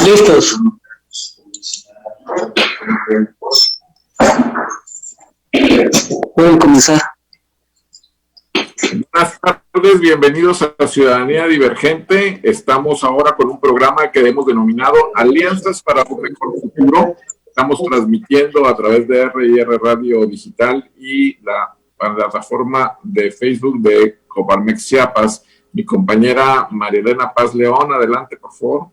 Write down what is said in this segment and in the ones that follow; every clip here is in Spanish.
Listos. Pueden comenzar. Buenas tardes, bienvenidos a Ciudadanía Divergente. Estamos ahora con un programa que hemos denominado Alianzas para un Mejor Futuro. Estamos transmitiendo a través de R&R Radio Digital y la plataforma de Facebook de Coparmex Chiapas. Mi compañera María Elena Paz León, adelante, por favor.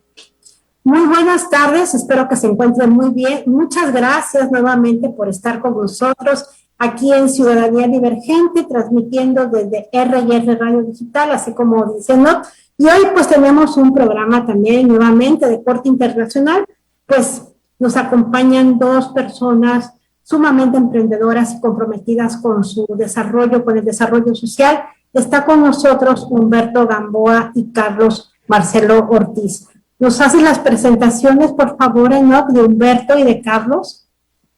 Muy buenas tardes, espero que se encuentren muy bien. Muchas gracias nuevamente por estar con nosotros aquí en Ciudadanía Divergente, transmitiendo desde R&R Radio Digital, así como dicen, ¿no? Y hoy pues tenemos un programa también nuevamente de corte internacional, pues nos acompañan dos personas sumamente emprendedoras y comprometidas con su desarrollo, con el desarrollo social. Está con nosotros Humberto Gamboa y Carlos Marcelo Ortiz. ¿Nos hacen las presentaciones, por favor, Enoc, de Humberto y de Carlos?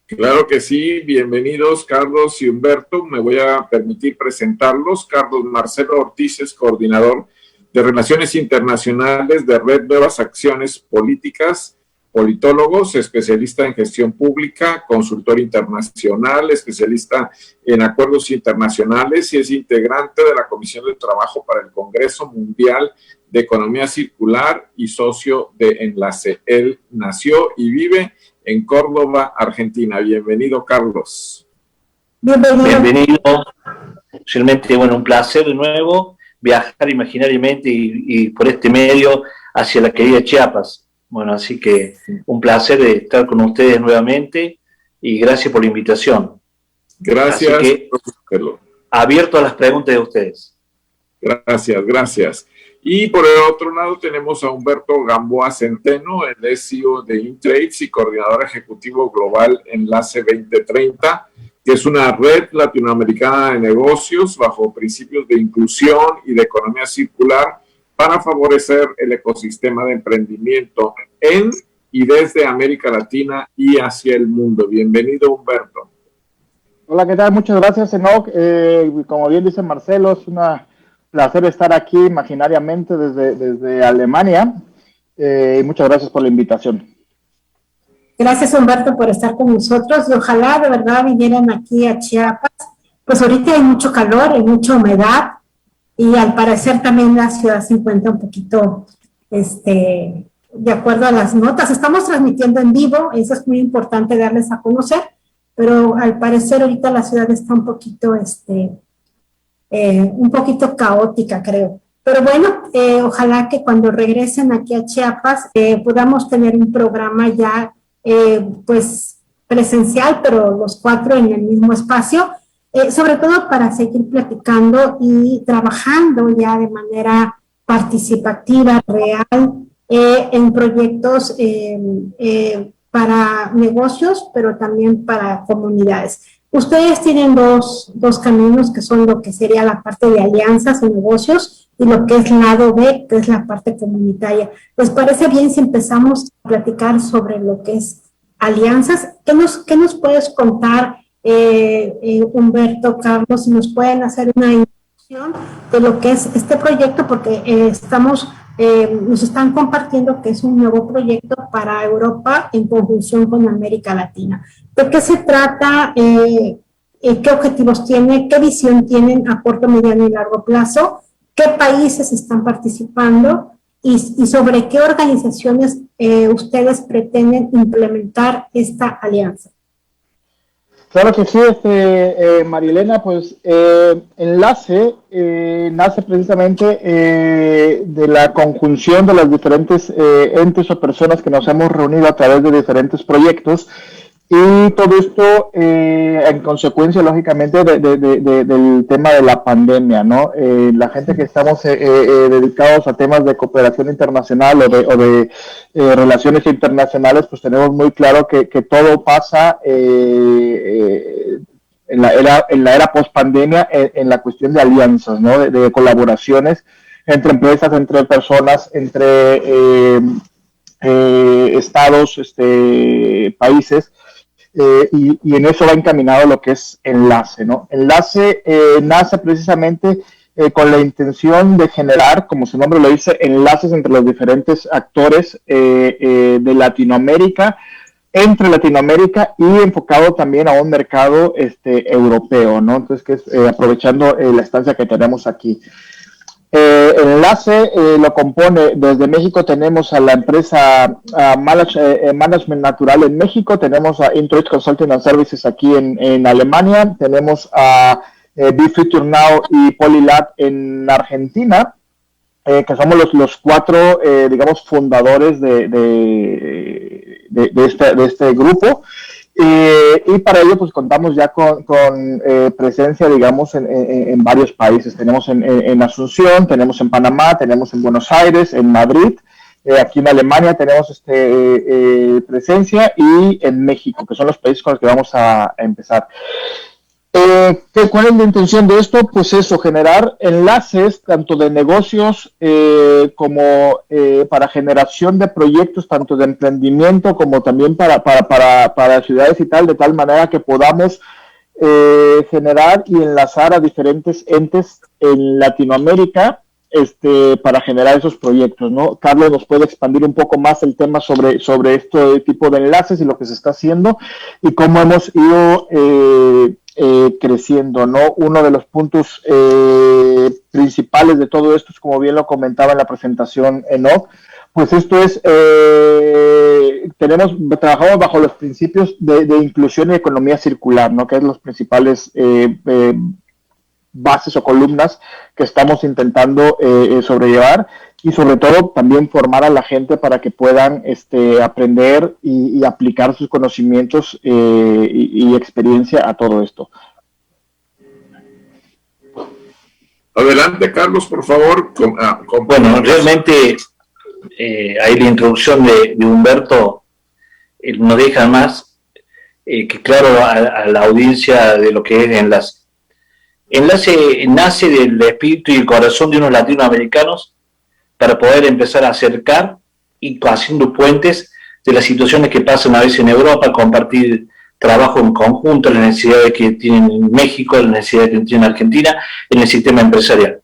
Claro que sí, bienvenidos Carlos y Humberto. Me voy a permitir presentarlos. Carlos Marcelo Ortiz es coordinador de Relaciones Internacionales de Red Nuevas Acciones Políticas, politólogos, especialista en gestión pública, consultor internacional, especialista en acuerdos internacionales y es integrante de la Comisión de Trabajo para el Congreso Mundial de Economía Circular y socio de Enlace. Él nació y vive en Córdoba, Argentina. Bienvenido, Carlos. Bienvenido. Realmente, bueno, un placer de nuevo viajar imaginariamente y por este medio hacia la querida Chiapas. Bueno, así que un placer de estar con ustedes nuevamente y gracias por la invitación. Gracias. Así que, abierto a las preguntas de ustedes. Gracias. Y por el otro lado tenemos a Humberto Gamboa Centeno, el es CEO de Intrades y coordinador ejecutivo global Enlace 2030, que es una red latinoamericana de negocios bajo principios de inclusión y de economía circular para favorecer el ecosistema de emprendimiento en y desde América Latina y hacia el mundo. Bienvenido, Humberto. Hola, ¿qué tal? Muchas gracias, Enoc. Como bien dice Marcelo, es un placer estar aquí imaginariamente desde Alemania y muchas gracias por la invitación. Gracias, Humberto, por estar con nosotros y ojalá de verdad vinieran aquí a Chiapas. Pues ahorita hay mucho calor, hay mucha humedad y al parecer también la ciudad se encuentra un poquito, de acuerdo a las notas. Estamos transmitiendo en vivo, eso es muy importante darles a conocer, pero al parecer ahorita la ciudad está un poquito caótica, creo. Pero bueno, ojalá que cuando regresen aquí a Chiapas podamos tener un programa ya pues presencial, pero los cuatro en el mismo espacio, sobre todo para seguir platicando y trabajando ya de manera participativa, real, en proyectos para negocios, pero también para comunidades. Ustedes tienen dos caminos que son lo que sería la parte de alianzas en negocios y lo que es lado B, que es la parte comunitaria. ¿Les parece bien si empezamos a platicar sobre lo que es alianzas? ¿Qué nos puedes contar, Humberto, Carlos, si nos pueden hacer una introducción de lo que es este proyecto? Porque nos están compartiendo que es un nuevo proyecto para Europa en conjunción con América Latina. ¿De qué se trata? ¿Qué objetivos tiene? ¿Qué visión tienen a corto, mediano y largo plazo? ¿Qué países están participando? Y sobre qué organizaciones ustedes pretenden implementar esta alianza. Claro que sí, Marielena, pues Enlace nace precisamente de la conjunción de las diferentes entes o personas que nos hemos reunido a través de diferentes proyectos y todo esto en consecuencia, lógicamente, del tema de la pandemia, ¿no? La gente que estamos dedicados a temas de cooperación internacional o de relaciones internacionales, pues tenemos muy claro que todo pasa en la era post-pandemia en la cuestión de alianzas, ¿no? De colaboraciones entre empresas, entre personas, entre estados, países, y en eso va encaminado lo que es Enlace, ¿no? Enlace nace precisamente con la intención de generar, como su nombre lo dice, enlaces entre los diferentes actores de Latinoamérica, entre Latinoamérica y enfocado también a un mercado europeo, ¿no? Entonces, que es aprovechando la estancia que tenemos aquí. El enlace lo compone, desde México tenemos a la empresa Management Natural en México, tenemos a Intuit Consulting and Services aquí en Alemania, tenemos a Be Future Now y Polylab en Argentina, que somos los cuatro, digamos, fundadores de este grupo. Y para ello pues contamos ya con presencia, digamos, en varios países. Tenemos en Asunción, tenemos en Panamá, tenemos en Buenos Aires, en Madrid, aquí en Alemania tenemos presencia, y en México, que son los países con los que vamos a empezar. ¿Cuál es la intención de esto? Pues eso, generar enlaces tanto de negocios como para generación de proyectos, tanto de emprendimiento como también para ciudades y tal, de tal manera que podamos generar y enlazar a diferentes entes en Latinoamérica para generar esos proyectos, ¿no? Carlos nos puede expandir un poco más el tema sobre este tipo de enlaces y lo que se está haciendo y cómo hemos ido creciendo, ¿no? Uno de los puntos principales de todo esto es, como bien lo comentaba en la presentación Enoch, pues esto es, trabajamos bajo los principios de inclusión y economía circular, ¿no? Que es los principales bases o columnas que estamos intentando sobrellevar, y sobre todo también formar a la gente para que puedan aprender y aplicar sus conocimientos y experiencia a todo esto. Adelante, Carlos, por favor. Bueno, realmente ahí la introducción de Humberto nos deja más que claro a la audiencia de lo que es Enlace. Enlace nace del espíritu y el corazón de unos latinoamericanos para poder empezar a acercar y haciendo puentes de las situaciones que pasan a veces en Europa, compartir trabajo en conjunto, las necesidades que tienen en México, las necesidades que tienen en Argentina, en el sistema empresarial.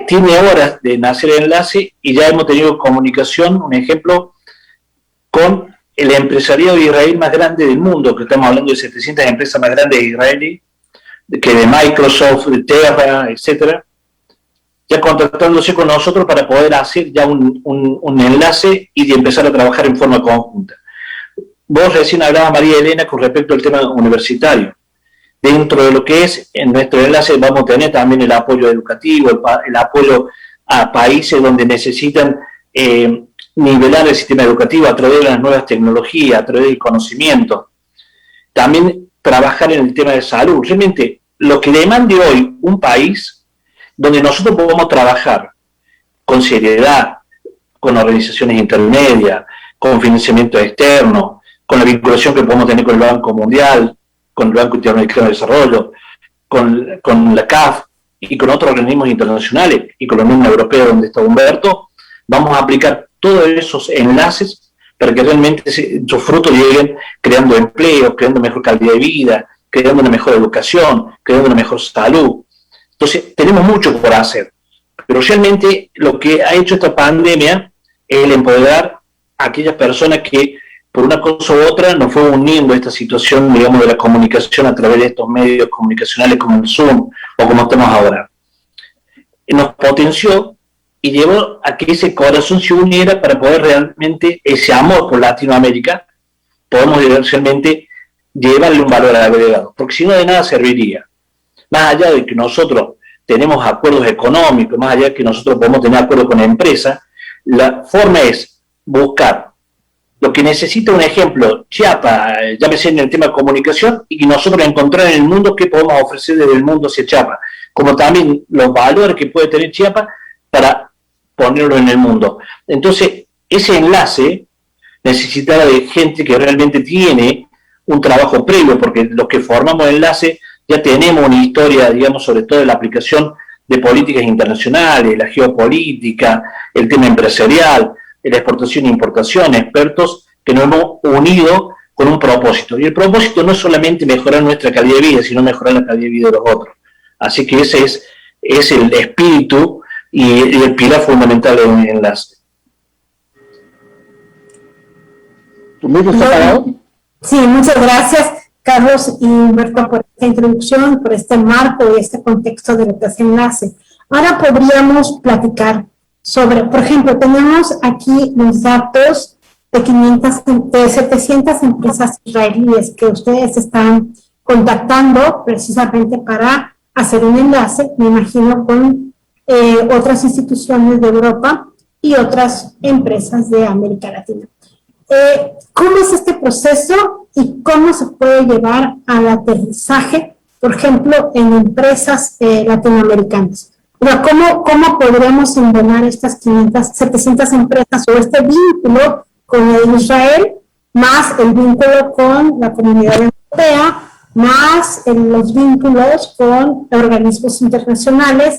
Tiene horas de nacer el Enlace y ya hemos tenido comunicación, un ejemplo, con el empresariado de Israel más grande del mundo, que estamos hablando de 700 empresas más grandes de Israel, que de Microsoft, de Terra, etcétera, ya contactándose con nosotros para poder hacer ya un enlace y de empezar a trabajar en forma conjunta. Vos recién hablabas, María Elena, con respecto al tema universitario. Dentro de lo que es en nuestro enlace vamos a tener también el apoyo educativo, el apoyo a países donde necesitan nivelar el sistema educativo a través de las nuevas tecnologías, a través del conocimiento. También trabajar en el tema de salud. Realmente, lo que demande hoy un país donde nosotros podamos trabajar con seriedad, con organizaciones intermedias, con financiamiento externo, con la vinculación que podemos tener con el Banco Mundial, con el Banco Interamericano de Desarrollo, con la CAF y con otros organismos internacionales y con la Unión Europea donde está Humberto, vamos a aplicar todos esos enlaces para que realmente sus frutos lleguen creando empleo, creando mejor calidad de vida, creando una mejor educación, creando una mejor salud. Entonces, tenemos mucho por hacer, pero realmente lo que ha hecho esta pandemia es el empoderar a aquellas personas que, por una cosa u otra, nos fue uniendo esta situación, digamos, de la comunicación a través de estos medios comunicacionales como el Zoom o como estamos ahora. Nos potenció y llevó a que ese corazón se uniera para poder realmente, ese amor por Latinoamérica, podemos realmente llevarle un valor agregado, porque si no de nada serviría. Más allá de que nosotros tenemos acuerdos económicos, más allá de que nosotros podemos tener acuerdos con empresas, la forma es buscar lo que necesita, un ejemplo, Chiapas, llámese en el tema de comunicación, y que nosotros encontrar en el mundo qué podemos ofrecer desde el mundo hacia Chiapas, como también los valores que puede tener Chiapas para ponerlo en el mundo. Entonces, ese enlace necesitaba de gente que realmente tiene un trabajo previo, porque los que formamos enlace ya tenemos una historia, digamos, sobre todo de la aplicación de políticas internacionales, la geopolítica, el tema empresarial, en la exportación e importación, expertos que nos hemos unido con un propósito. Y el propósito no es solamente mejorar nuestra calidad de vida, sino mejorar la calidad de vida de los otros. Así que ese es el espíritu y el pilar fundamental de un enlace. ¿Tu micro está apagado? Sí, muchas gracias, Carlos y Humberto, por esta introducción, por este marco y este contexto de lo que es Enlace. Ahora podríamos platicar sobre, por ejemplo, tenemos aquí los datos de 700 empresas israelíes que ustedes están contactando precisamente para hacer un enlace, me imagino, con otras instituciones de Europa y otras empresas de América Latina. ¿Cómo es este proceso y cómo se puede llevar al aterrizaje, por ejemplo, en empresas latinoamericanas? O sea, ¿cómo podremos embonar estas 700 empresas o este vínculo con el Israel, más el vínculo con la comunidad europea, más los vínculos con organismos internacionales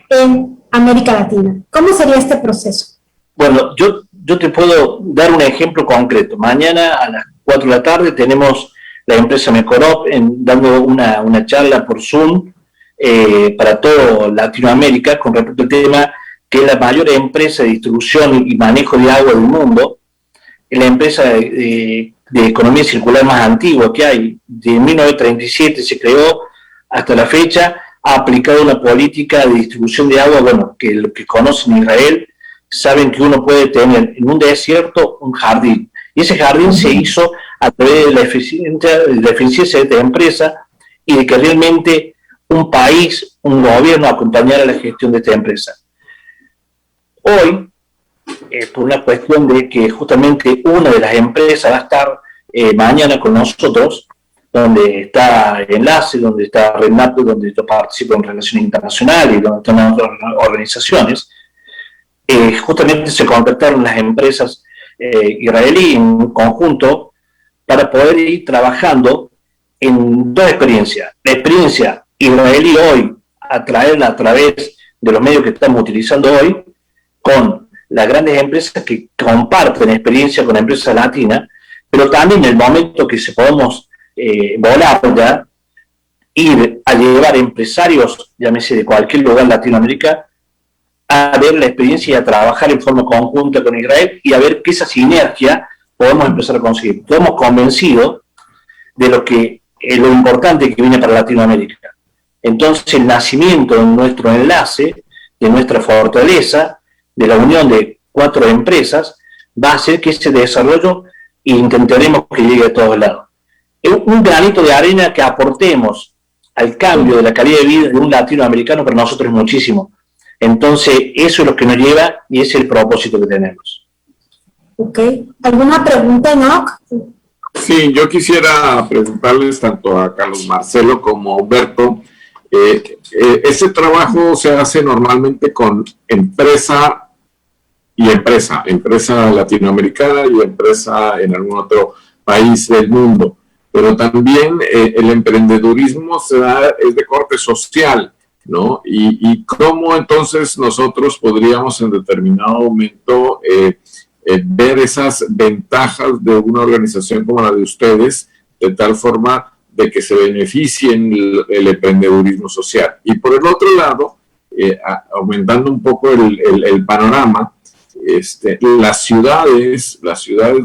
en América Latina? ¿Cómo sería este proceso? Bueno, yo te puedo dar un ejemplo concreto. Mañana a las 4 de la tarde tenemos la empresa Mecorop dando una charla por Zoom para toda Latinoamérica con respecto al tema que es la mayor empresa de distribución y manejo de agua del mundo, es la empresa de economía circular más antigua que hay. De 1937 se creó hasta la fecha, ha aplicado una política de distribución de agua, bueno, que los que conocen Israel saben que uno puede tener en un desierto un jardín. Y ese jardín se hizo a través de la eficiencia de esta empresa y de que realmente un país, un gobierno acompañara la gestión de esta empresa. Hoy, por una cuestión de que justamente una de las empresas va a estar mañana con nosotros, donde está Enlace, donde está RedNaP, donde yo participo en relaciones internacionales y donde están otras organizaciones, justamente se contactaron las empresas israelíes en conjunto para poder ir trabajando en dos experiencias. La experiencia israelí hoy, atraerla a través de los medios que estamos utilizando hoy, con las grandes empresas que comparten experiencia con empresas latinas, pero también en el momento que se podamos volar ya, ir a llevar empresarios, llámese de cualquier lugar de Latinoamérica, a ver la experiencia y a trabajar en forma conjunta con Israel y a ver que esa sinergia podemos empezar a conseguir. Estamos convencidos de lo importante que viene para Latinoamérica. Entonces, el nacimiento de nuestro enlace, de nuestra fortaleza, de la unión de 4 empresas, va a hacer que ese desarrollo intentaremos que llegue a todos lados. Es un granito de arena que aportemos al cambio de la calidad de vida de un latinoamericano para nosotros es muchísimo. Entonces, eso es lo que nos lleva y ese es el propósito que tenemos. Ok. ¿Alguna pregunta, Enoch? Sí, yo quisiera preguntarles tanto a Carlos Marcelo como a Humberto. Ese trabajo se hace normalmente con empresa latinoamericana y empresa en algún otro país del mundo, pero también el emprendedurismo es de corte social, ¿no? Y cómo entonces nosotros podríamos en determinado momento ver esas ventajas de una organización como la de ustedes, de tal forma de que se beneficien el emprendedurismo social. Y por el otro lado, aumentando un poco el panorama, las ciudades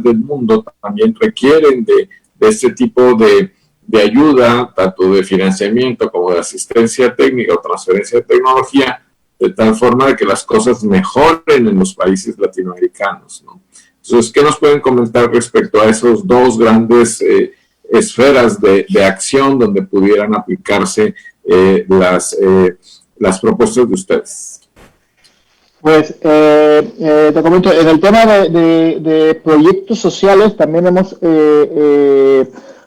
del mundo también requieren de este tipo de ayuda, tanto de financiamiento como de asistencia técnica o transferencia de tecnología, de tal forma de que las cosas mejoren en los países latinoamericanos, ¿no? Entonces, ¿qué nos pueden comentar respecto a esos dos grandes esferas de acción donde pudieran aplicarse las propuestas de ustedes? Pues te comento, en el tema de proyectos sociales también hemos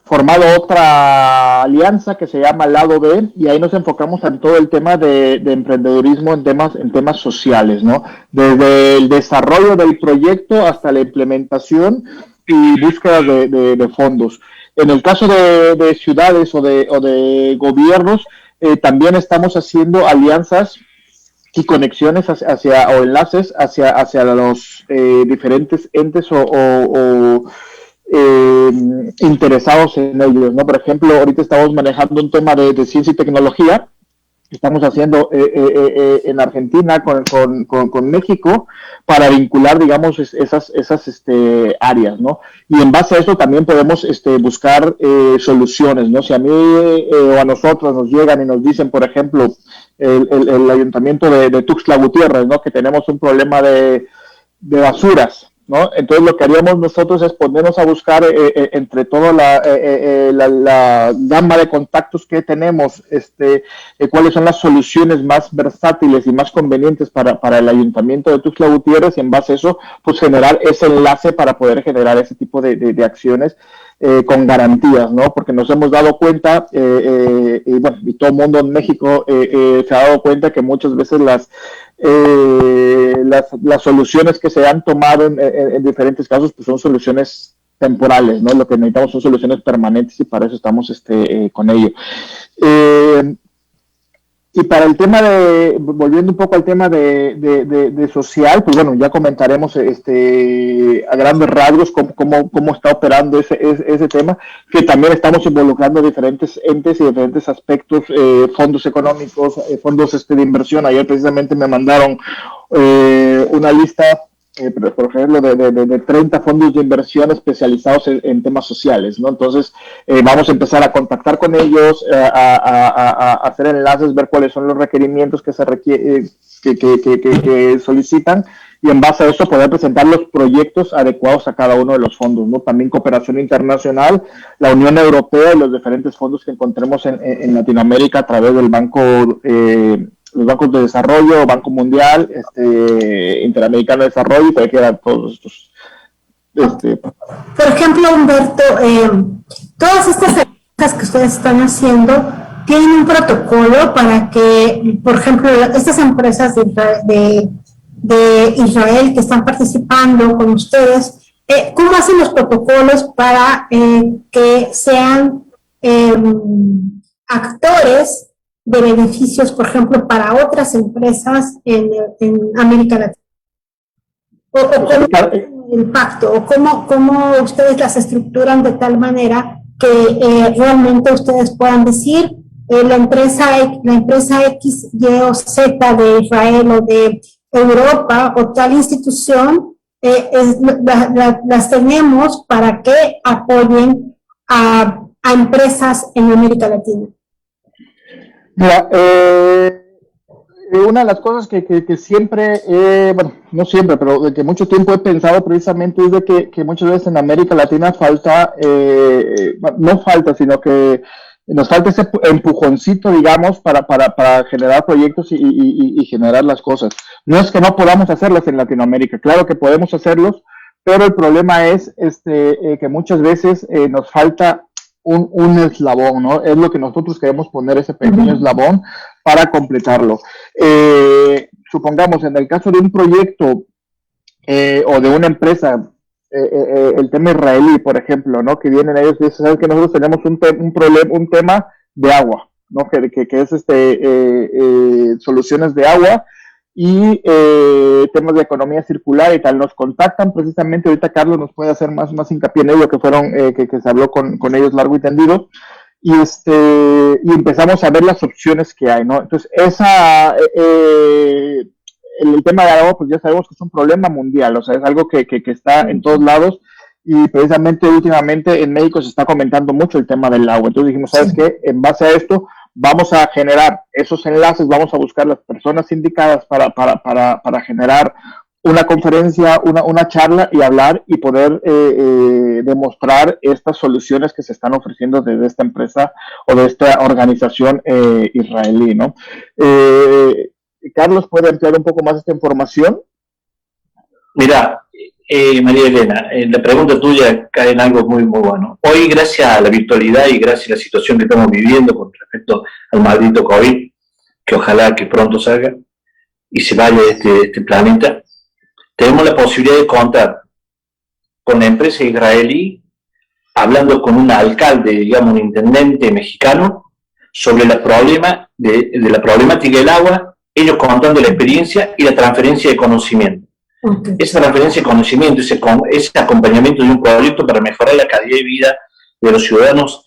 formado otra alianza que se llama Lado B, y ahí nos enfocamos en todo el tema de emprendedurismo en temas sociales, ¿no? Desde el desarrollo del proyecto hasta la implementación y búsqueda de fondos. En el caso de ciudades o de gobiernos, también estamos haciendo alianzas y conexiones o enlaces hacia los diferentes entes o interesados en ellos, ¿no? Por ejemplo, ahorita estamos manejando un tema de ciencia y tecnología. Estamos haciendo en Argentina con México para vincular, digamos, esas áreas, ¿no? Y en base a eso también podemos buscar soluciones, ¿no? Si a mí o a nosotros nos llegan y nos dicen, por ejemplo, el ayuntamiento de Tuxtla Gutiérrez, ¿no? Que tenemos un problema de basuras, ¿no? Entonces lo que haríamos nosotros es ponernos a buscar entre toda la gama de contactos que tenemos, cuáles son las soluciones más versátiles y más convenientes para el ayuntamiento de Tuxtla Gutiérrez, y en base a eso, pues generar ese enlace para poder generar ese tipo de acciones con garantías, ¿no? Porque nos hemos dado cuenta, y bueno, y todo el mundo en México se ha dado cuenta que muchas veces las soluciones que se han tomado en diferentes casos pues son soluciones temporales, ¿no? Lo que necesitamos son soluciones permanentes y para eso estamos con ello. Y para el tema volviendo un poco al tema de social, pues bueno, ya comentaremos a grandes rasgos cómo está operando ese tema, que también estamos involucrando diferentes entes y diferentes aspectos, fondos económicos, fondos de inversión. Ayer precisamente me mandaron una lista, por ejemplo, de 30 fondos de inversión especializados en temas sociales, ¿no? Entonces, vamos a empezar a contactar con ellos, a hacer enlaces, ver cuáles son los requerimientos que que solicitan, y en base a eso poder presentar los proyectos adecuados a cada uno de los fondos, ¿no? También cooperación internacional, la Unión Europea y los diferentes fondos que encontremos en Latinoamérica a través del banco, los bancos de desarrollo, Banco Mundial, Interamericano de Desarrollo y cualquiera de todos estos. Por ejemplo, Humberto, todas estas actividades que ustedes están haciendo tienen un protocolo para que, por ejemplo, estas empresas de Israel que están participando con ustedes, ¿cómo hacen los protocolos para que sean actores de beneficios, por ejemplo, para otras empresas en América Latina? ¿O cómo el pacto? ¿O cómo ustedes las estructuran de tal manera que realmente ustedes puedan decir la empresa X, Y o Z de Israel o de Europa o tal institución, las tenemos para que apoyen a empresas en América Latina? Mira, una de las cosas que siempre, bueno, no siempre, pero de que mucho tiempo he pensado precisamente es de que muchas veces en América Latina no falta, sino que nos falta ese empujoncito, digamos, para generar proyectos y generar las cosas. No es que no podamos hacerlos en Latinoamérica, claro que podemos hacerlos, pero el problema es que muchas veces nos falta un eslabón, ¿no? Es lo que nosotros queremos poner, ese pequeño eslabón para completarlo. Supongamos, en el caso de un proyecto o de una empresa, el tema israelí, por ejemplo, ¿no? Que vienen ellos y dicen, ¿sabes que nosotros tenemos un tema de agua, ¿no? Que es soluciones de agua y temas de economía circular y tal. Nos contactan precisamente, ahorita Carlos nos puede hacer más hincapié en ello, que fueron que se habló con ellos largo y tendido, y empezamos a ver las opciones que hay, ¿no? Entonces el tema de agua, pues ya sabemos que es un problema mundial, o sea, es algo que está en todos lados, y precisamente últimamente en México se está comentando mucho el tema del agua. Entonces dijimos, ¿sabes qué? En base a esto vamos a generar esos enlaces, vamos a buscar las personas indicadas para generar una conferencia, una charla y hablar y poder demostrar estas soluciones que se están ofreciendo desde esta empresa o de esta organización israelí, ¿no? Carlos, ¿puede ampliar un poco más esta información? Mira, María Elena, la pregunta tuya cae en algo muy bueno. Hoy, gracias a la virtualidad y gracias a la situación que estamos viviendo con respecto al maldito COVID, que ojalá que pronto salga y se vaya de este planeta, tenemos la posibilidad de contar con la empresa israelí, hablando con un alcalde, digamos, un intendente mexicano, sobre la problemática del agua ellos contando la experiencia y la transferencia de conocimiento. Okay. Esa transferencia de conocimiento, ese acompañamiento de un proyecto para mejorar la calidad de vida de los ciudadanos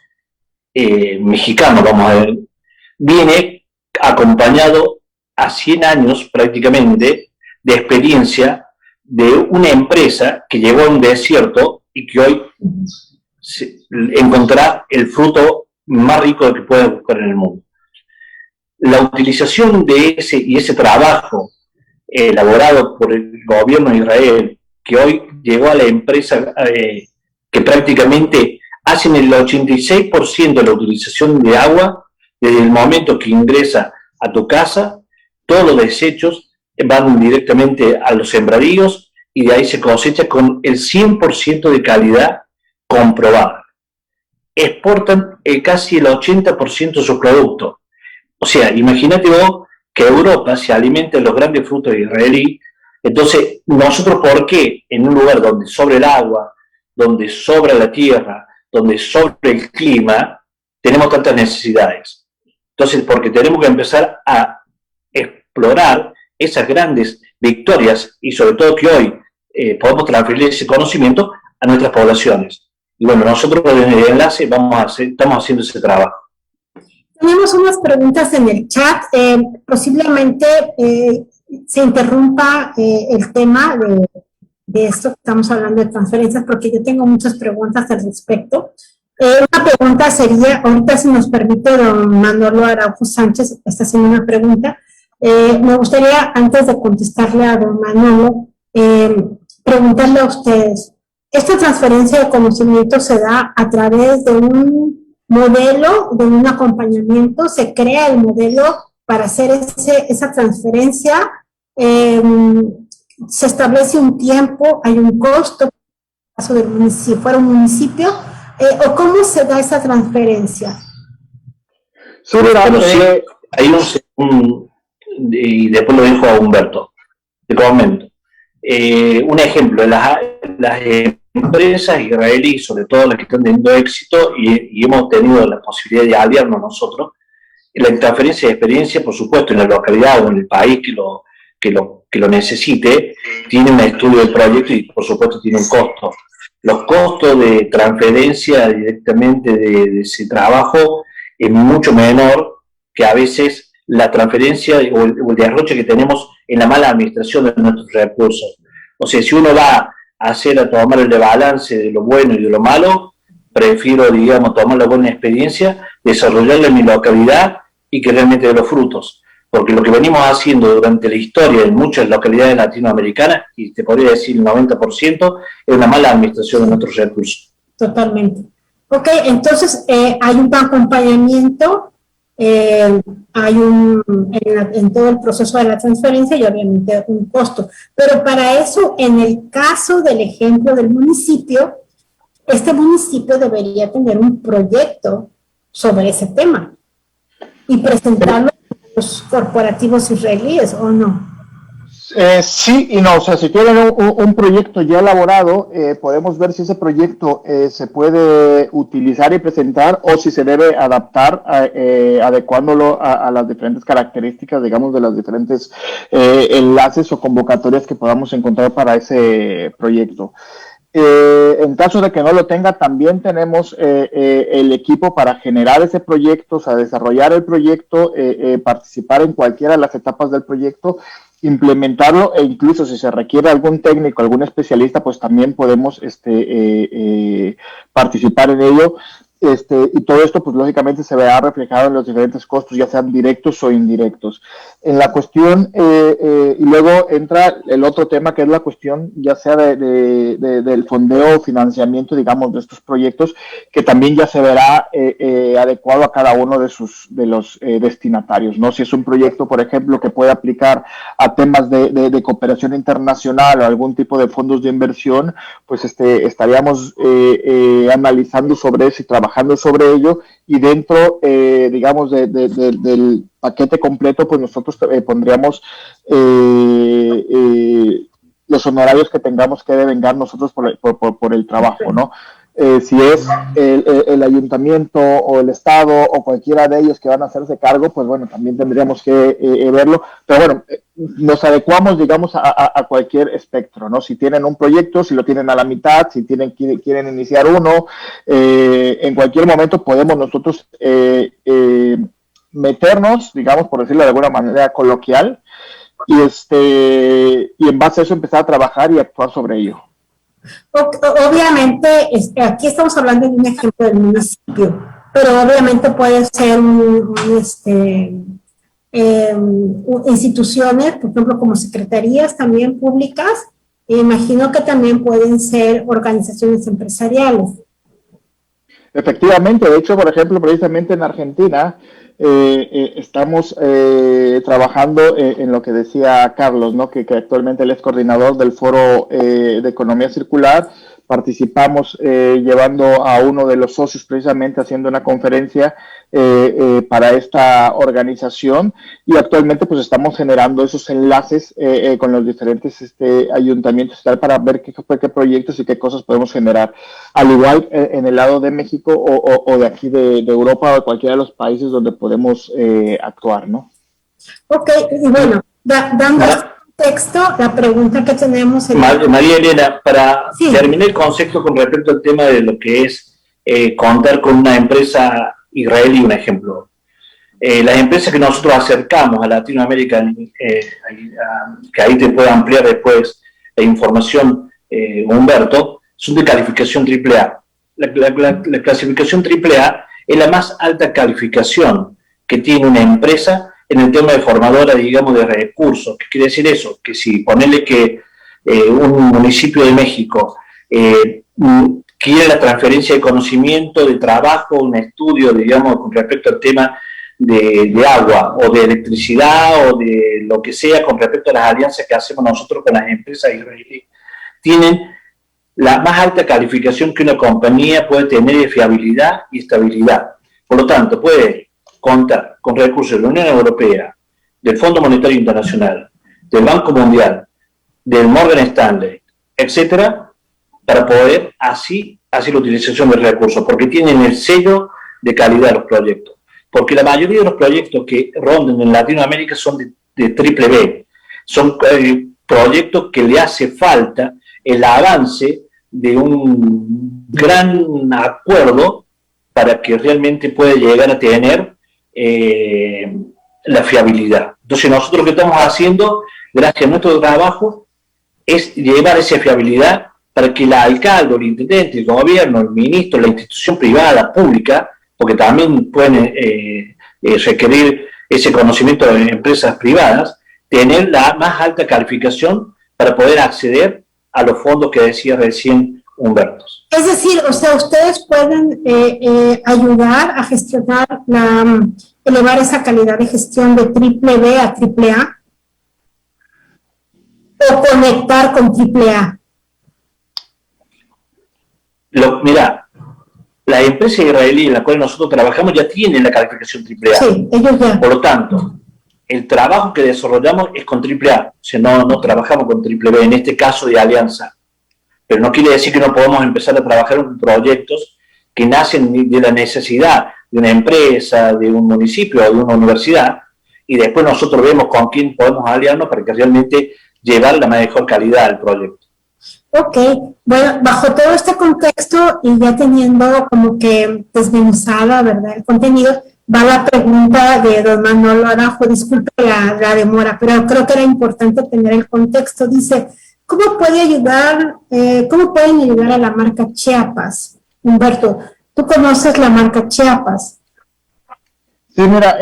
mexicanos, vamos a ver, viene acompañado a 100 años prácticamente de experiencia de una empresa que llegó a un desierto y que hoy encontrará el fruto más rico que puede buscar en el mundo. La utilización de ese trabajo elaborado por el gobierno de Israel, que hoy llegó a la empresa que prácticamente hacen el 86% de la utilización de agua desde el momento que ingresa a tu casa, todos los desechos van directamente a los sembradíos y de ahí se cosecha con el 100% de calidad comprobada. Exportan casi el 80% de sus productos. O sea, imagínate vos que Europa se alimenta de los grandes frutos israelíes. Entonces, nosotros, ¿por qué en un lugar donde sobra el agua, donde sobra la tierra, donde sobra el clima, tenemos tantas necesidades? Entonces, porque tenemos que empezar a explorar esas grandes victorias y sobre todo que hoy podemos transferir ese conocimiento a nuestras poblaciones. Y bueno, nosotros en el enlace estamos haciendo ese trabajo. Tenemos unas preguntas en el chat. Posiblemente se interrumpa el tema de esto que estamos hablando de transferencias, porque yo tengo muchas preguntas al respecto. Una pregunta sería, ahorita si nos permite don Manolo Araujo Sánchez, está haciendo una pregunta. Me gustaría, antes de contestarle a don Manolo, preguntarle a ustedes, ¿esta transferencia de conocimiento se da a través de un modelo, de un acompañamiento? ¿Se crea el modelo para hacer esa transferencia? ¿Se establece un tiempo? ¿Hay un costo? Si fuera un municipio, ¿o cómo se da esa transferencia? Sí, hay y después lo dejo a Humberto, te comento. Un ejemplo, las empresas israelíes, sobre todo las que están teniendo éxito, y hemos tenido la posibilidad de aliarnos nosotros, la transferencia de experiencia, por supuesto, en la localidad o en el país que lo necesite, tiene un estudio del proyecto y, por supuesto, tiene un costo. Los costos de transferencia directamente de ese trabajo es mucho menor que a veces la transferencia o el derroche que tenemos en la mala administración de nuestros recursos. O sea, si uno va a tomar el balance de lo bueno y de lo malo, prefiero, digamos, tomar la buena experiencia, desarrollarla en mi localidad y que realmente dé los frutos. Porque lo que venimos haciendo durante la historia en muchas localidades latinoamericanas, y te podría decir el 90%, es una mala administración de nuestros recursos. Totalmente. Ok, entonces hay un acompañamiento, hay en todo el proceso de la transferencia y obviamente un costo. Pero para eso, en el caso del ejemplo del municipio, este municipio debería tener un proyecto sobre ese tema y presentarlo a los corporativos israelíes, ¿o no? Sí y no, o sea, si tienen un proyecto ya elaborado, podemos ver si ese proyecto se puede utilizar y presentar o si se debe adaptar adecuándolo a las diferentes características, digamos, de los diferentes enlaces o convocatorias que podamos encontrar para ese proyecto. En caso de que no lo tenga, también tenemos el equipo para generar ese proyecto, o sea, desarrollar el proyecto, participar en cualquiera de las etapas del proyecto, implementarlo e incluso si se requiere algún técnico, algún especialista, pues también podemos participar en ello. Y todo esto, pues lógicamente se verá reflejado en los diferentes costos, ya sean directos o indirectos. En la cuestión, y luego entra el otro tema que es la cuestión, ya sea del fondeo o financiamiento, digamos, de estos proyectos, que también ya se verá adecuado a cada uno de los destinatarios, ¿no? Si es un proyecto, por ejemplo, que puede aplicar a temas de cooperación internacional o algún tipo de fondos de inversión, pues estaríamos analizando sobre eso y trabajando sobre ello, y dentro, digamos, del paquete completo, pues nosotros pondríamos los honorarios que tengamos que devengar nosotros por el trabajo, ¿no? Si es el ayuntamiento o el estado o cualquiera de ellos que van a hacerse cargo, pues bueno, también tendríamos que verlo. Pero bueno, nos adecuamos, digamos, a cualquier espectro, ¿no? Si tienen un proyecto, si lo tienen a la mitad, si quieren iniciar uno, en cualquier momento podemos nosotros meternos, digamos, por decirlo de alguna manera coloquial, y en base a eso empezar a trabajar y actuar sobre ello. Obviamente, aquí estamos hablando de un ejemplo del municipio, pero obviamente puede ser instituciones, por ejemplo, como secretarías también públicas, e imagino que también pueden ser organizaciones empresariales. Efectivamente, de hecho, por ejemplo, precisamente en Argentina, estamos trabajando en lo que decía Carlos, ¿no? Que actualmente él es coordinador del Foro de Economía Circular. Participamos llevando a uno de los socios precisamente haciendo una conferencia para esta organización, y actualmente pues estamos generando esos enlaces con los diferentes ayuntamientos para ver qué proyectos y qué cosas podemos generar. Al igual en el lado de México o de aquí de Europa o de cualquiera de los países donde podemos actuar, ¿no? Ok, y bueno, dando texto, la pregunta que tenemos... María Elena, para terminar el concepto con respecto al tema de lo que es contar con una empresa israelí, un ejemplo. Las empresas que nosotros acercamos a Latinoamérica, que ahí te pueda ampliar después la información, Humberto, son de calificación AAA. La clasificación AAA es la más alta calificación que tiene una empresa en el tema de formadora, digamos, de recursos. ¿Qué quiere decir eso? Que si ponerle que un municipio de México quiere la transferencia de conocimiento, de trabajo, un estudio, digamos, con respecto al tema de agua o de electricidad o de lo que sea con respecto a las alianzas que hacemos nosotros con las empresas israelíes, tienen la más alta calificación que una compañía puede tener de fiabilidad y estabilidad. Por lo tanto, puede contar con recursos de la Unión Europea, del Fondo Monetario Internacional, del Banco Mundial, del Morgan Stanley, etcétera, para poder así hacer la utilización de recursos, porque tienen el sello de calidad de los proyectos. Porque la mayoría de los proyectos que rondan en Latinoamérica son de triple B. Son proyectos que le hace falta el avance de un gran acuerdo para que realmente pueda llegar a tener la fiabilidad. Entonces nosotros lo que estamos haciendo, gracias a nuestro trabajo, es llevar esa fiabilidad para que el alcalde, el intendente, el gobierno, el ministro, la institución privada, pública, porque también pueden requerir ese conocimiento de empresas privadas, tener la más alta calificación para poder acceder a los fondos que decía recién Humberto. Es decir, o sea, ustedes pueden ayudar a gestionar, elevar esa calidad de gestión de triple B a triple A, o conectar con triple A. Mira, la empresa israelí en la cual nosotros trabajamos ya tiene la calificación AAA. Sí, ellos ya. Por lo tanto, el trabajo que desarrollamos es con AAA, o sea, no trabajamos con triple B, en este caso de alianza. Pero no quiere decir que no podamos empezar a trabajar en proyectos que nacen de la necesidad de una empresa, de un municipio o de una universidad, y después nosotros vemos con quién podemos aliarnos para que realmente llevar la mejor calidad al proyecto. Ok, bueno, bajo todo este contexto y ya teniendo como que desmenuzada, ¿verdad?, el contenido, va la pregunta de don Manolo Araujo. Disculpe la demora, pero creo que era importante tener el contexto. Dice, ¿cómo pueden ayudar a la marca Chiapas? Humberto, ¿tú conoces la marca Chiapas? Sí, mira,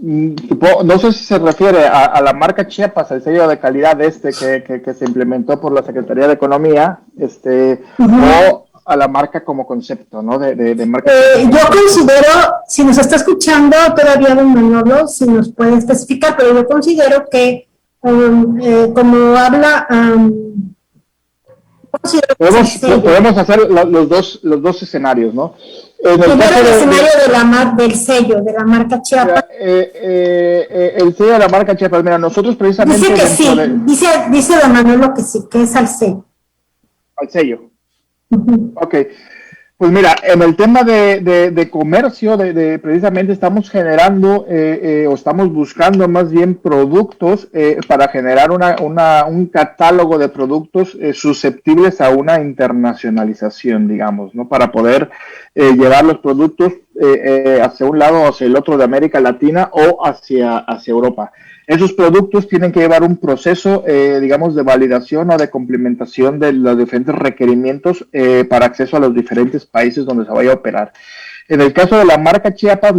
no sé si se refiere a la marca Chiapas, el sello de calidad que se implementó por la Secretaría de Economía, o a la marca como concepto, ¿no? De marca. Yo considero, si nos está escuchando todavía don Manolo, si nos puede especificar, pero yo considero que como habla... podemos hacer los dos escenarios, ¿no? Primero el escenario del sello, de la marca Chiapas. El sello de la marca Chiapas, mira, nosotros precisamente... Dice que sí, dice don Manolo que sí, que es al sello. Al sello. Ok, pues mira, en el tema de comercio, precisamente estamos generando o estamos buscando más bien productos para generar un catálogo de productos susceptibles a una internacionalización, digamos, ¿no? Para poder llevar los productos hacia un lado o hacia el otro de América Latina o hacia Europa. Esos productos tienen que llevar un proceso, digamos, de validación o de complementación de los diferentes requerimientos para acceso a los diferentes países donde se vaya a operar. En el caso de la marca Chiapas,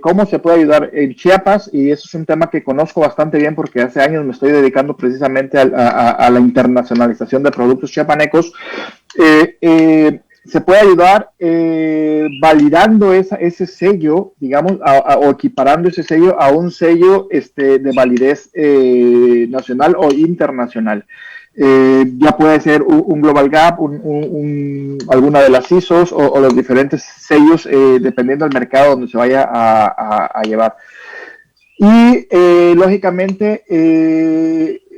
cómo se puede ayudar en Chiapas, y eso es un tema que conozco bastante bien porque hace años me estoy dedicando precisamente a la internacionalización de productos chiapanecos. Se puede ayudar validando ese sello, digamos, o equiparando ese sello a un sello de validez nacional o internacional. Ya puede ser un Global Gap, alguna de las ISOs o los diferentes sellos, dependiendo del mercado donde se vaya a llevar. Y, lógicamente,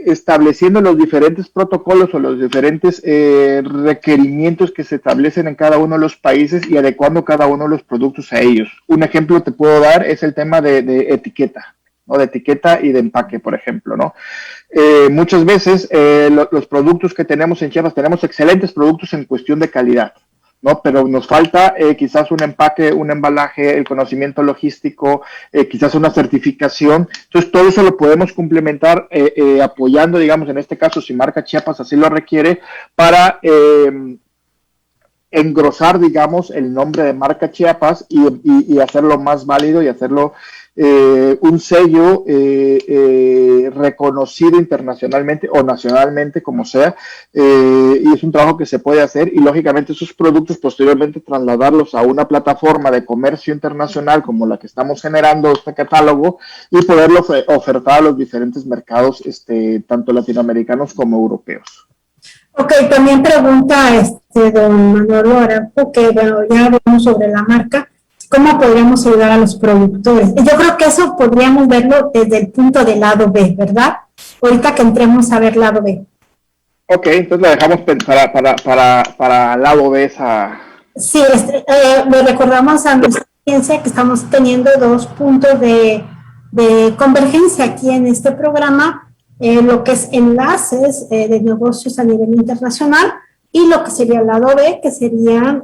estableciendo los diferentes protocolos o los diferentes requerimientos que se establecen en cada uno de los países y adecuando cada uno de los productos a ellos. Un ejemplo te puedo dar es el tema de etiqueta, ¿no? De etiqueta y de empaque, por ejemplo, ¿no? Muchas veces los productos que tenemos en Chiapas, tenemos excelentes productos en cuestión de calidad, ¿no? Pero nos falta quizás un empaque, un embalaje, el conocimiento logístico, quizás una certificación. Entonces, todo eso lo podemos complementar apoyando, digamos, en este caso, si marca Chiapas así lo requiere, para engrosar, digamos, el nombre de marca Chiapas y hacerlo más válido y hacerlo un sello reconocido internacionalmente o nacionalmente, como sea, y es un trabajo que se puede hacer y lógicamente esos productos posteriormente trasladarlos a una plataforma de comercio internacional como la que estamos generando, este catálogo, y poderlo ofertar a los diferentes mercados, tanto latinoamericanos como europeos. Ok, también pregunta don Manuel Arango, que bueno, ya hablamos sobre la marca, ¿cómo podríamos ayudar a los productores? Yo creo que eso podríamos verlo desde el punto del lado B, ¿verdad? Ahorita que entremos a ver lado B. Ok, entonces la dejamos para lado B esa... Sí, le recordamos a nuestra audiencia que estamos teniendo 2 puntos de convergencia aquí en este programa, lo que es enlaces de negocios a nivel internacional y lo que sería el lado B, que sería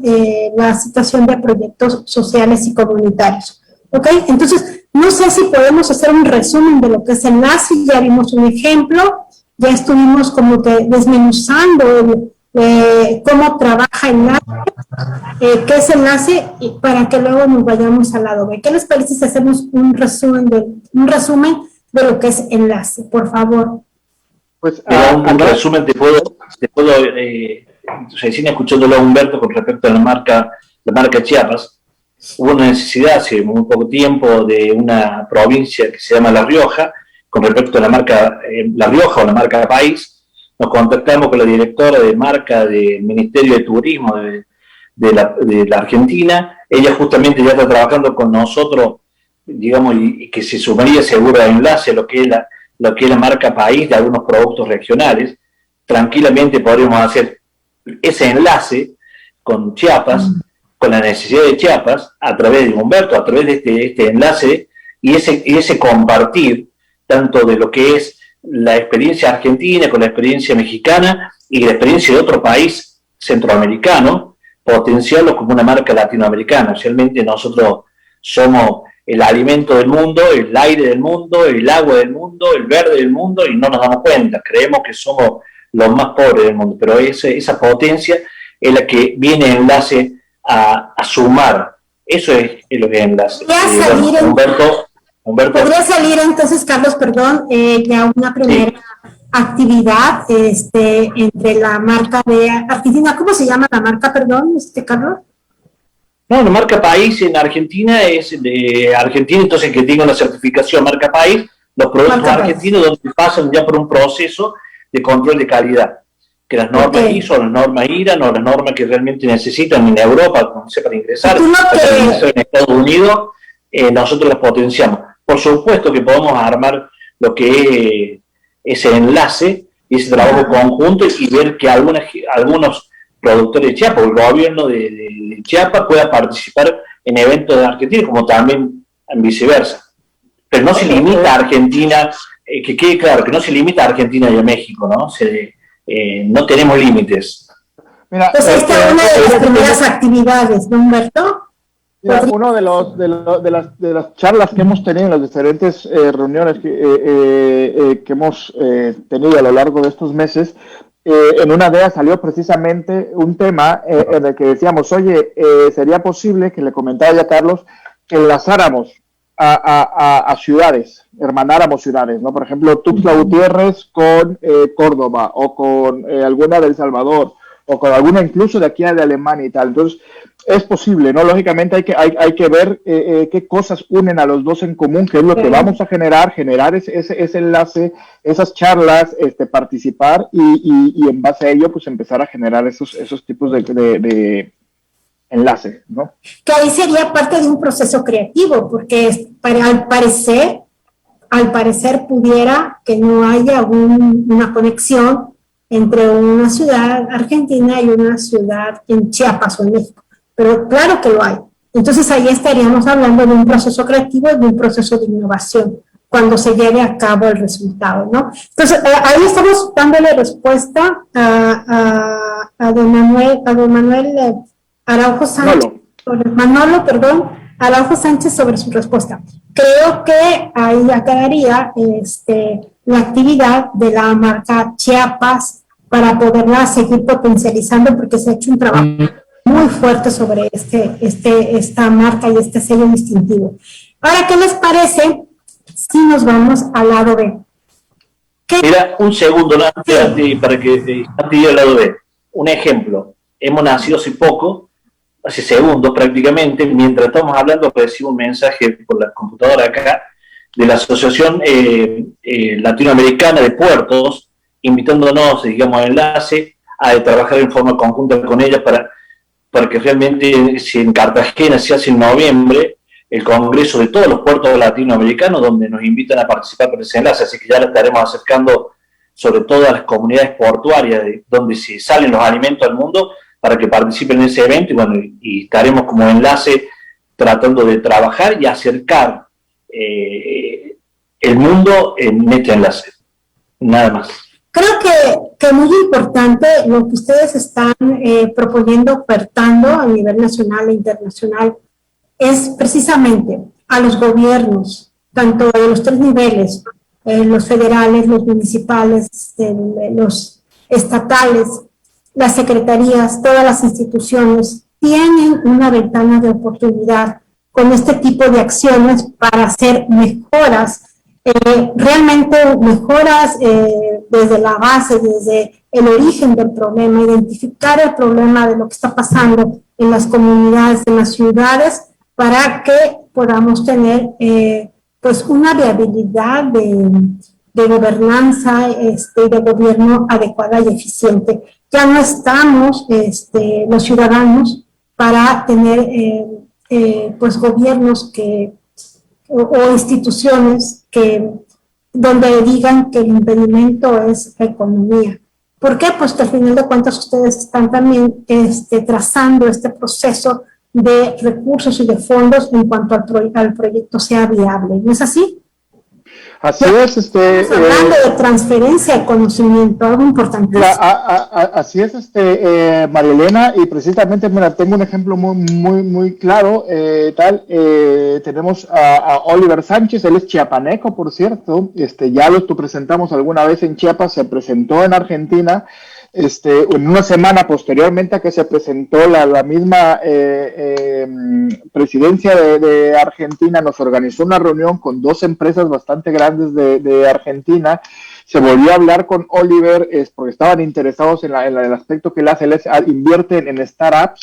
la situación de proyectos sociales y comunitarios. ¿Ok? Entonces, no sé si podemos hacer un resumen de lo que es enlace, ya vimos un ejemplo, ya estuvimos como que desmenuzando cómo trabaja enlace, qué es enlace, y para que luego nos vayamos al lado B. ¿Qué les parece si hacemos un resumen de lo que es enlace, por favor? Pues un resumen te puedo recién escuchándolo a Humberto con respecto a la marca Chiapas. Hubo una necesidad hace muy poco tiempo de una provincia que se llama La Rioja, con respecto a la marca La Rioja o la marca País. Nos contactamos con la directora de marca del Ministerio de Turismo de la Argentina. Ella justamente ya está trabajando con nosotros, digamos, y que se sumaría seguro a enlace a lo que es la marca País de algunos productos regionales. Tranquilamente podríamos hacer ese enlace con Chiapas, con la necesidad de Chiapas, a través de Humberto, a través de este enlace, y ese compartir, tanto de lo que es la experiencia argentina con la experiencia mexicana y la experiencia de otro país centroamericano, potenciarlo como una marca latinoamericana. Realmente nosotros somos el alimento del mundo, el aire del mundo, el agua del mundo, el verde del mundo, y no nos damos cuenta, creemos que somos los más pobres del mundo, pero esa potencia es la que viene enlace a sumar. Eso es lo que es enlace. Humberto. Podría salir entonces, Carlos, perdón, ya una primera actividad entre la marca de Argentina. ¿Cómo se llama la marca, perdón, Carlos? No, la marca País en Argentina es de Argentina, entonces que tenga una certificación marca País, los productos marca argentinos País, donde pasan ya por un proceso de control de calidad, que las normas ISO, las normas IRAN o las normas que realmente necesitan en Europa, como sea, para ingresar, en Estados Unidos, nosotros las potenciamos. Por supuesto que podemos armar lo que es ese enlace y ese trabajo conjunto y ver que algunos productores de Chiapas, o el gobierno de Chiapas pueda participar en eventos de Argentina, como también en viceversa. Pero no se limita a Argentina, que quede claro, que no se limita a Argentina y a México, ¿no? No tenemos límites. Mira, pues esta es una de las primeras actividades, ¿no, Humberto? Mira, uno de las charlas que hemos tenido en las diferentes reuniones que hemos tenido a lo largo de estos meses, en una de ellas salió precisamente un tema en el que decíamos, oye, sería posible, que le comentaba ya a Carlos, que enlazáramos a ciudades, hermanáramos ciudades, ¿no? Por ejemplo, Tuxtla Gutiérrez con Córdoba, o con alguna de El Salvador, o con alguna incluso de aquí de Alemania y tal. Entonces, es posible, ¿no? Lógicamente hay que ver qué cosas unen a los dos en común, qué es lo que vamos a generar ese enlace, esas charlas, participar y en base a ello, pues empezar a generar esos tipos de enlace, ¿no? Que ahí sería parte de un proceso creativo, porque al parecer pudiera que no haya una conexión entre una ciudad argentina y una ciudad en Chiapas o en México, pero claro que lo hay. Entonces ahí estaríamos hablando de un proceso creativo, de un proceso de innovación, cuando se lleve a cabo el resultado, ¿no? Entonces ahí estamos dándole respuesta a don Manuel Araujo Sánchez, Araujo Sánchez sobre su respuesta. Creo que ahí ya quedaría la actividad de la marca Chiapas para poderla seguir potencializando, porque se ha hecho un trabajo muy fuerte sobre esta marca y este sello distintivo. Ahora, ¿qué les parece si nos vamos al lado B? Mira, un segundo, para que antes de al lado B. Un ejemplo, hemos nacido hace segundos prácticamente, mientras estamos hablando recibo un mensaje por la computadora acá de la Asociación Latinoamericana de Puertos, invitándonos, digamos, a enlace a trabajar en forma conjunta con ella para que realmente, si en Cartagena se hace en noviembre, el congreso de todos los puertos latinoamericanos, donde nos invitan a participar por ese enlace, así que ya lo estaremos acercando sobre todo a las comunidades portuarias donde se salen los alimentos al mundo, para que participen en ese evento, y estaremos como enlace tratando de trabajar y acercar el mundo en este enlace. Nada más. Creo que muy importante lo que ustedes están proponiendo, ofertando a nivel nacional e internacional, es precisamente a los gobiernos, tanto de los tres niveles, los federales, los municipales, los estatales, las secretarías, todas las instituciones tienen una ventana de oportunidad con este tipo de acciones para hacer mejoras, realmente mejoras desde la base, desde el origen del problema, identificar el problema de lo que está pasando en las comunidades, en las ciudades, para que podamos tener pues una viabilidad de gobernanza y de gobierno adecuada y eficiente. Ya no estamos los ciudadanos para tener pues gobiernos o instituciones donde digan que el impedimento es la economía. ¿Por qué? Pues que al final de cuentas ustedes están también trazando este proceso de recursos y de fondos en cuanto al proyecto sea viable. ¿No es así? Así es. Estamos hablando de transferencia de conocimiento, algo importantísimo. Así es, María Elena, y precisamente, mira, tengo un ejemplo muy claro. Tenemos a Oliver Sánchez, él es chiapaneco, por cierto. Ya lo presentamos alguna vez en Chiapas, se presentó en Argentina. En una semana posteriormente a que se presentó la misma presidencia de Argentina, nos organizó una reunión con dos empresas bastante grandes de Argentina. Se volvió a hablar con Oliver porque estaban interesados en el aspecto que él hace. Él invierte en startups.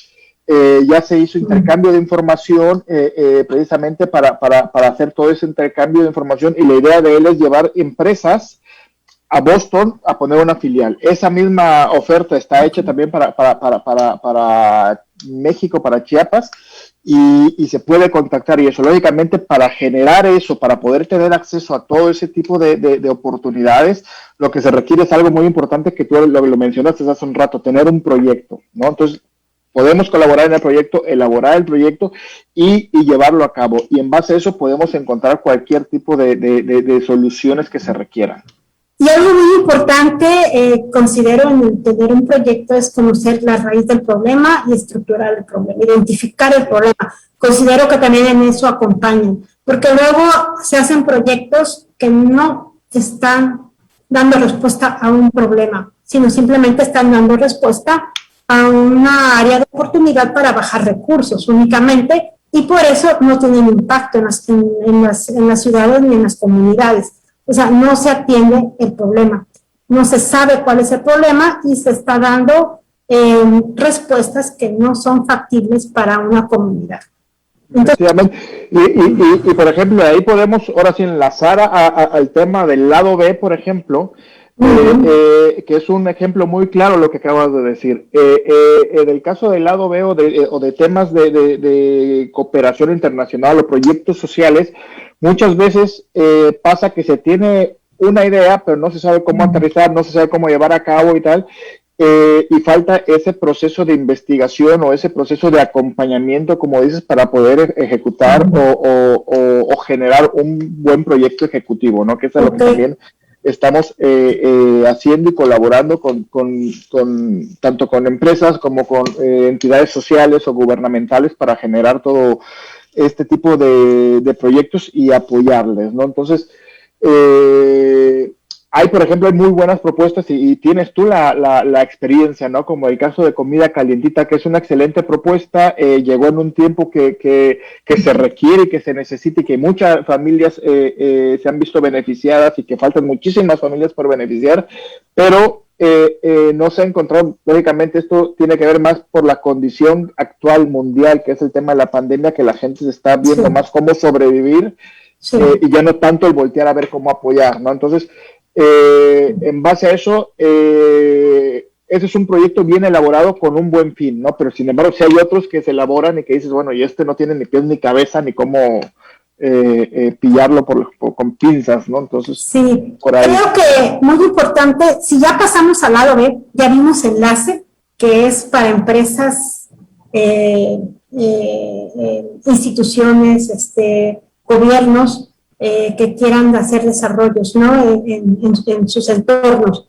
Ya se hizo intercambio de información precisamente para hacer todo ese intercambio de información, y la idea de él es llevar empresas a Boston a poner una filial. Esa misma oferta está hecha también para México, para Chiapas, y se puede contactar, y eso, lógicamente, para generar eso, para poder tener acceso a todo ese tipo de oportunidades, lo que se requiere es algo muy importante que tú lo mencionaste hace un rato, tener un proyecto, ¿no? Entonces, podemos colaborar en el proyecto, elaborar el proyecto y llevarlo a cabo. Y en base a eso podemos encontrar cualquier tipo de soluciones que se requieran. Y algo muy importante, considero en el tener un proyecto, es conocer la raíz del problema y estructurar el problema, identificar el problema. Considero que también en eso acompañan, porque luego se hacen proyectos que no están dando respuesta a un problema, sino simplemente están dando respuesta a una área de oportunidad para bajar recursos únicamente, y por eso no tienen impacto en las ciudades ni en las comunidades. O sea, no se atiende el problema, no se sabe cuál es el problema y se está dando respuestas que no son factibles para una comunidad. Entonces, y por ejemplo, ahí podemos ahora sí enlazar al tema del lado B, por ejemplo, que es un ejemplo muy claro lo que acabas de decir. En el caso del lado B o de temas de cooperación internacional o proyectos sociales, muchas veces pasa que se tiene una idea, pero no se sabe cómo aterrizar, no se sabe cómo llevar a cabo y tal, y falta ese proceso de investigación o ese proceso de acompañamiento, como dices, para poder ejecutar o generar un buen proyecto ejecutivo, ¿no? Que es lo que también estamos haciendo y colaborando tanto con empresas como con entidades sociales o gubernamentales para generar todo este tipo de proyectos y apoyarles, ¿no? Entonces, hay, por ejemplo, hay muy buenas propuestas y tienes tú la experiencia, ¿no? Como el caso de Comida Calientita, que es una excelente propuesta, llegó en un tiempo que se requiere y que se necesita y que muchas familias se han visto beneficiadas y que faltan muchísimas familias por beneficiar, pero no se ha encontrado, lógicamente esto tiene que ver más por la condición actual mundial, que es el tema de la pandemia, que la gente se está viendo más cómo sobrevivir y ya no tanto el voltear a ver cómo apoyar, ¿no? Entonces, en base a eso, ese es un proyecto bien elaborado con un buen fin, ¿no? Pero sin embargo, si hay otros que se elaboran y que dices, bueno, y este no tiene ni pies ni cabeza, ni cómo pillarlo con pinzas, ¿no? Entonces, sí, por ahí. Creo que muy importante, si ya pasamos al lado B, ya vimos enlace, que es para empresas, instituciones, gobiernos, que quieran hacer desarrollos, ¿no? en sus entornos.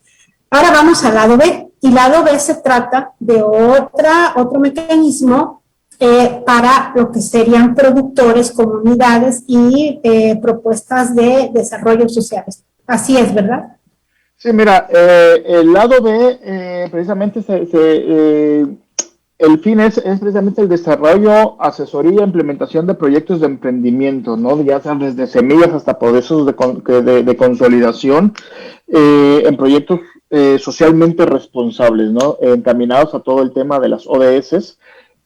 Ahora vamos al lado B, y lado B se trata de otro mecanismo para lo que serían productores, comunidades y propuestas de desarrollo sociales. Así es, ¿verdad? Sí, mira, el lado B precisamente el fin es precisamente el desarrollo, asesoría e implementación de proyectos de emprendimiento, ¿no? Ya sean desde semillas hasta procesos de consolidación en proyectos socialmente responsables, ¿no? Encaminados a todo el tema de las ODS.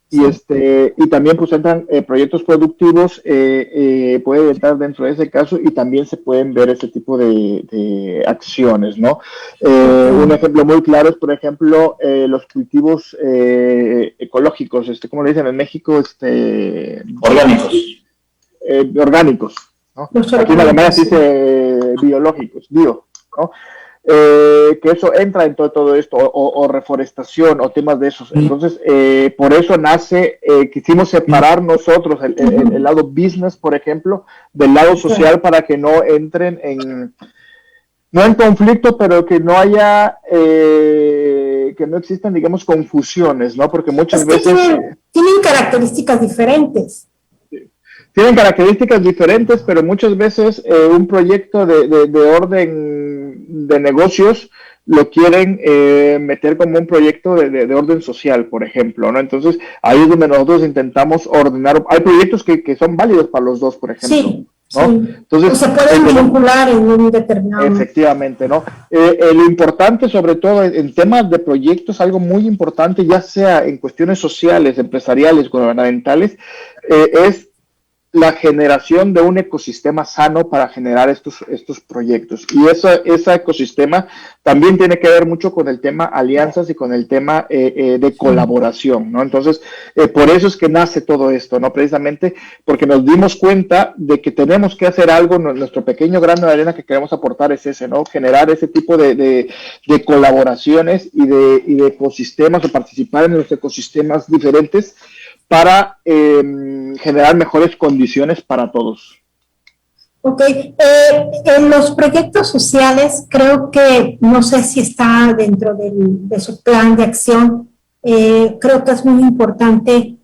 Y también pues entran proyectos productivos, puede entrar dentro de ese caso y también se pueden ver ese tipo de acciones, ¿no? Un ejemplo muy claro es, por ejemplo, los cultivos ecológicos, ¿cómo le dicen en México? Orgánicos, ¿no? Aquí en Alemania se dice biológicos, ¿no? Que eso entra en todo esto, o reforestación, o temas de esos. Entonces, por eso nace, quisimos separar nosotros el lado business, por ejemplo, del lado social, para que no entren no en conflicto, pero que no haya, que no existan, digamos, confusiones, ¿no? Porque muchas veces... Tienen características diferentes. Tienen características diferentes, pero muchas veces un proyecto de orden de negocios lo quieren meter como un proyecto de orden social, por ejemplo, ¿no? Entonces, ahí es donde nosotros intentamos ordenar. Hay proyectos que son válidos para los dos, por ejemplo. Sí, ¿no? sí. Entonces, o se pueden vincular en un determinado. Efectivamente, ¿no? Lo importante, sobre todo en temas de proyectos, algo muy importante, ya sea en cuestiones sociales, empresariales, gubernamentales, es la generación de un ecosistema sano para generar estos proyectos. Y ese ecosistema también tiene que ver mucho con el tema alianzas y con el tema de colaboración, ¿no? Entonces, por eso es que nace todo esto, ¿no? Precisamente porque nos dimos cuenta de que tenemos que hacer algo, nuestro pequeño grano de arena que queremos aportar es ese, ¿no? Generar ese tipo de colaboraciones y de ecosistemas o participar en los ecosistemas diferentes para generar mejores condiciones para todos. Ok, en los proyectos sociales creo que, no sé si está dentro de su plan de acción, creo que es muy importante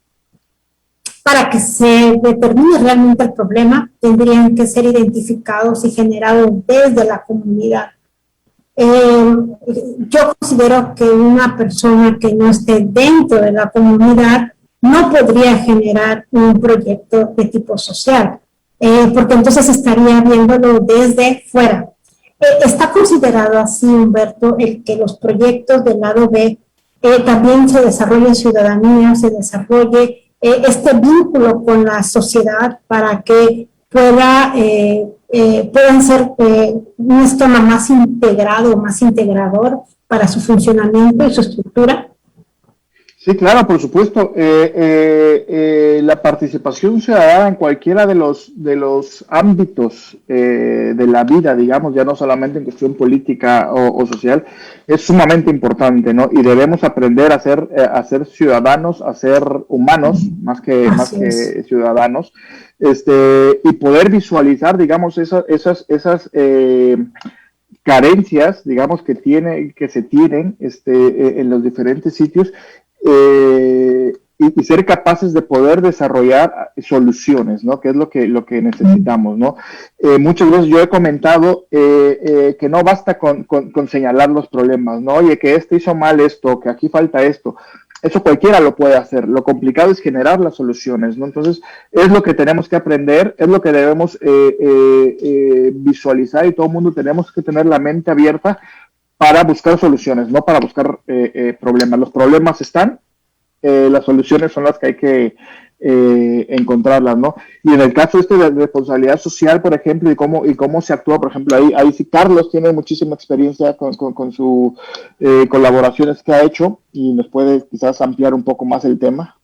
para que se determine realmente el problema, tendrían que ser identificados y generados desde la comunidad. Yo considero que una persona que no esté dentro de la comunidad no podría generar un proyecto de tipo social, porque entonces estaría viéndolo desde fuera. ¿Está considerado así, Humberto, el que los proyectos del lado B también se desarrolle ciudadanía, se desarrolle este vínculo con la sociedad para que puedan ser un esquema más integrado, más integrador para su funcionamiento y su estructura? Sí, claro, por supuesto. La participación ciudadana en cualquiera de los ámbitos de la vida, digamos, ya no solamente en cuestión política o social, es sumamente importante, ¿no? Y debemos aprender a ser ciudadanos, a ser humanos, más que ciudadanos, y poder visualizar, digamos, esas carencias, digamos, que se tienen en los diferentes sitios, y ser capaces de poder desarrollar soluciones, ¿no? Que es lo que necesitamos, ¿no? Muchas veces yo he comentado que no basta con señalar los problemas, ¿no? Oye, que hizo mal esto, que aquí falta esto. Eso cualquiera lo puede hacer. Lo complicado es generar las soluciones, ¿no? Entonces, es lo que tenemos que aprender, es lo que debemos visualizar, y todo el mundo tenemos que tener la mente abierta para buscar soluciones, no para buscar problemas. Los problemas están, las soluciones son las que hay que encontrarlas, ¿no? Y en el caso de responsabilidad social, por ejemplo, y cómo se actúa, por ejemplo, ahí sí Carlos tiene muchísima experiencia con sus colaboraciones que ha hecho, y nos puede quizás ampliar un poco más el tema.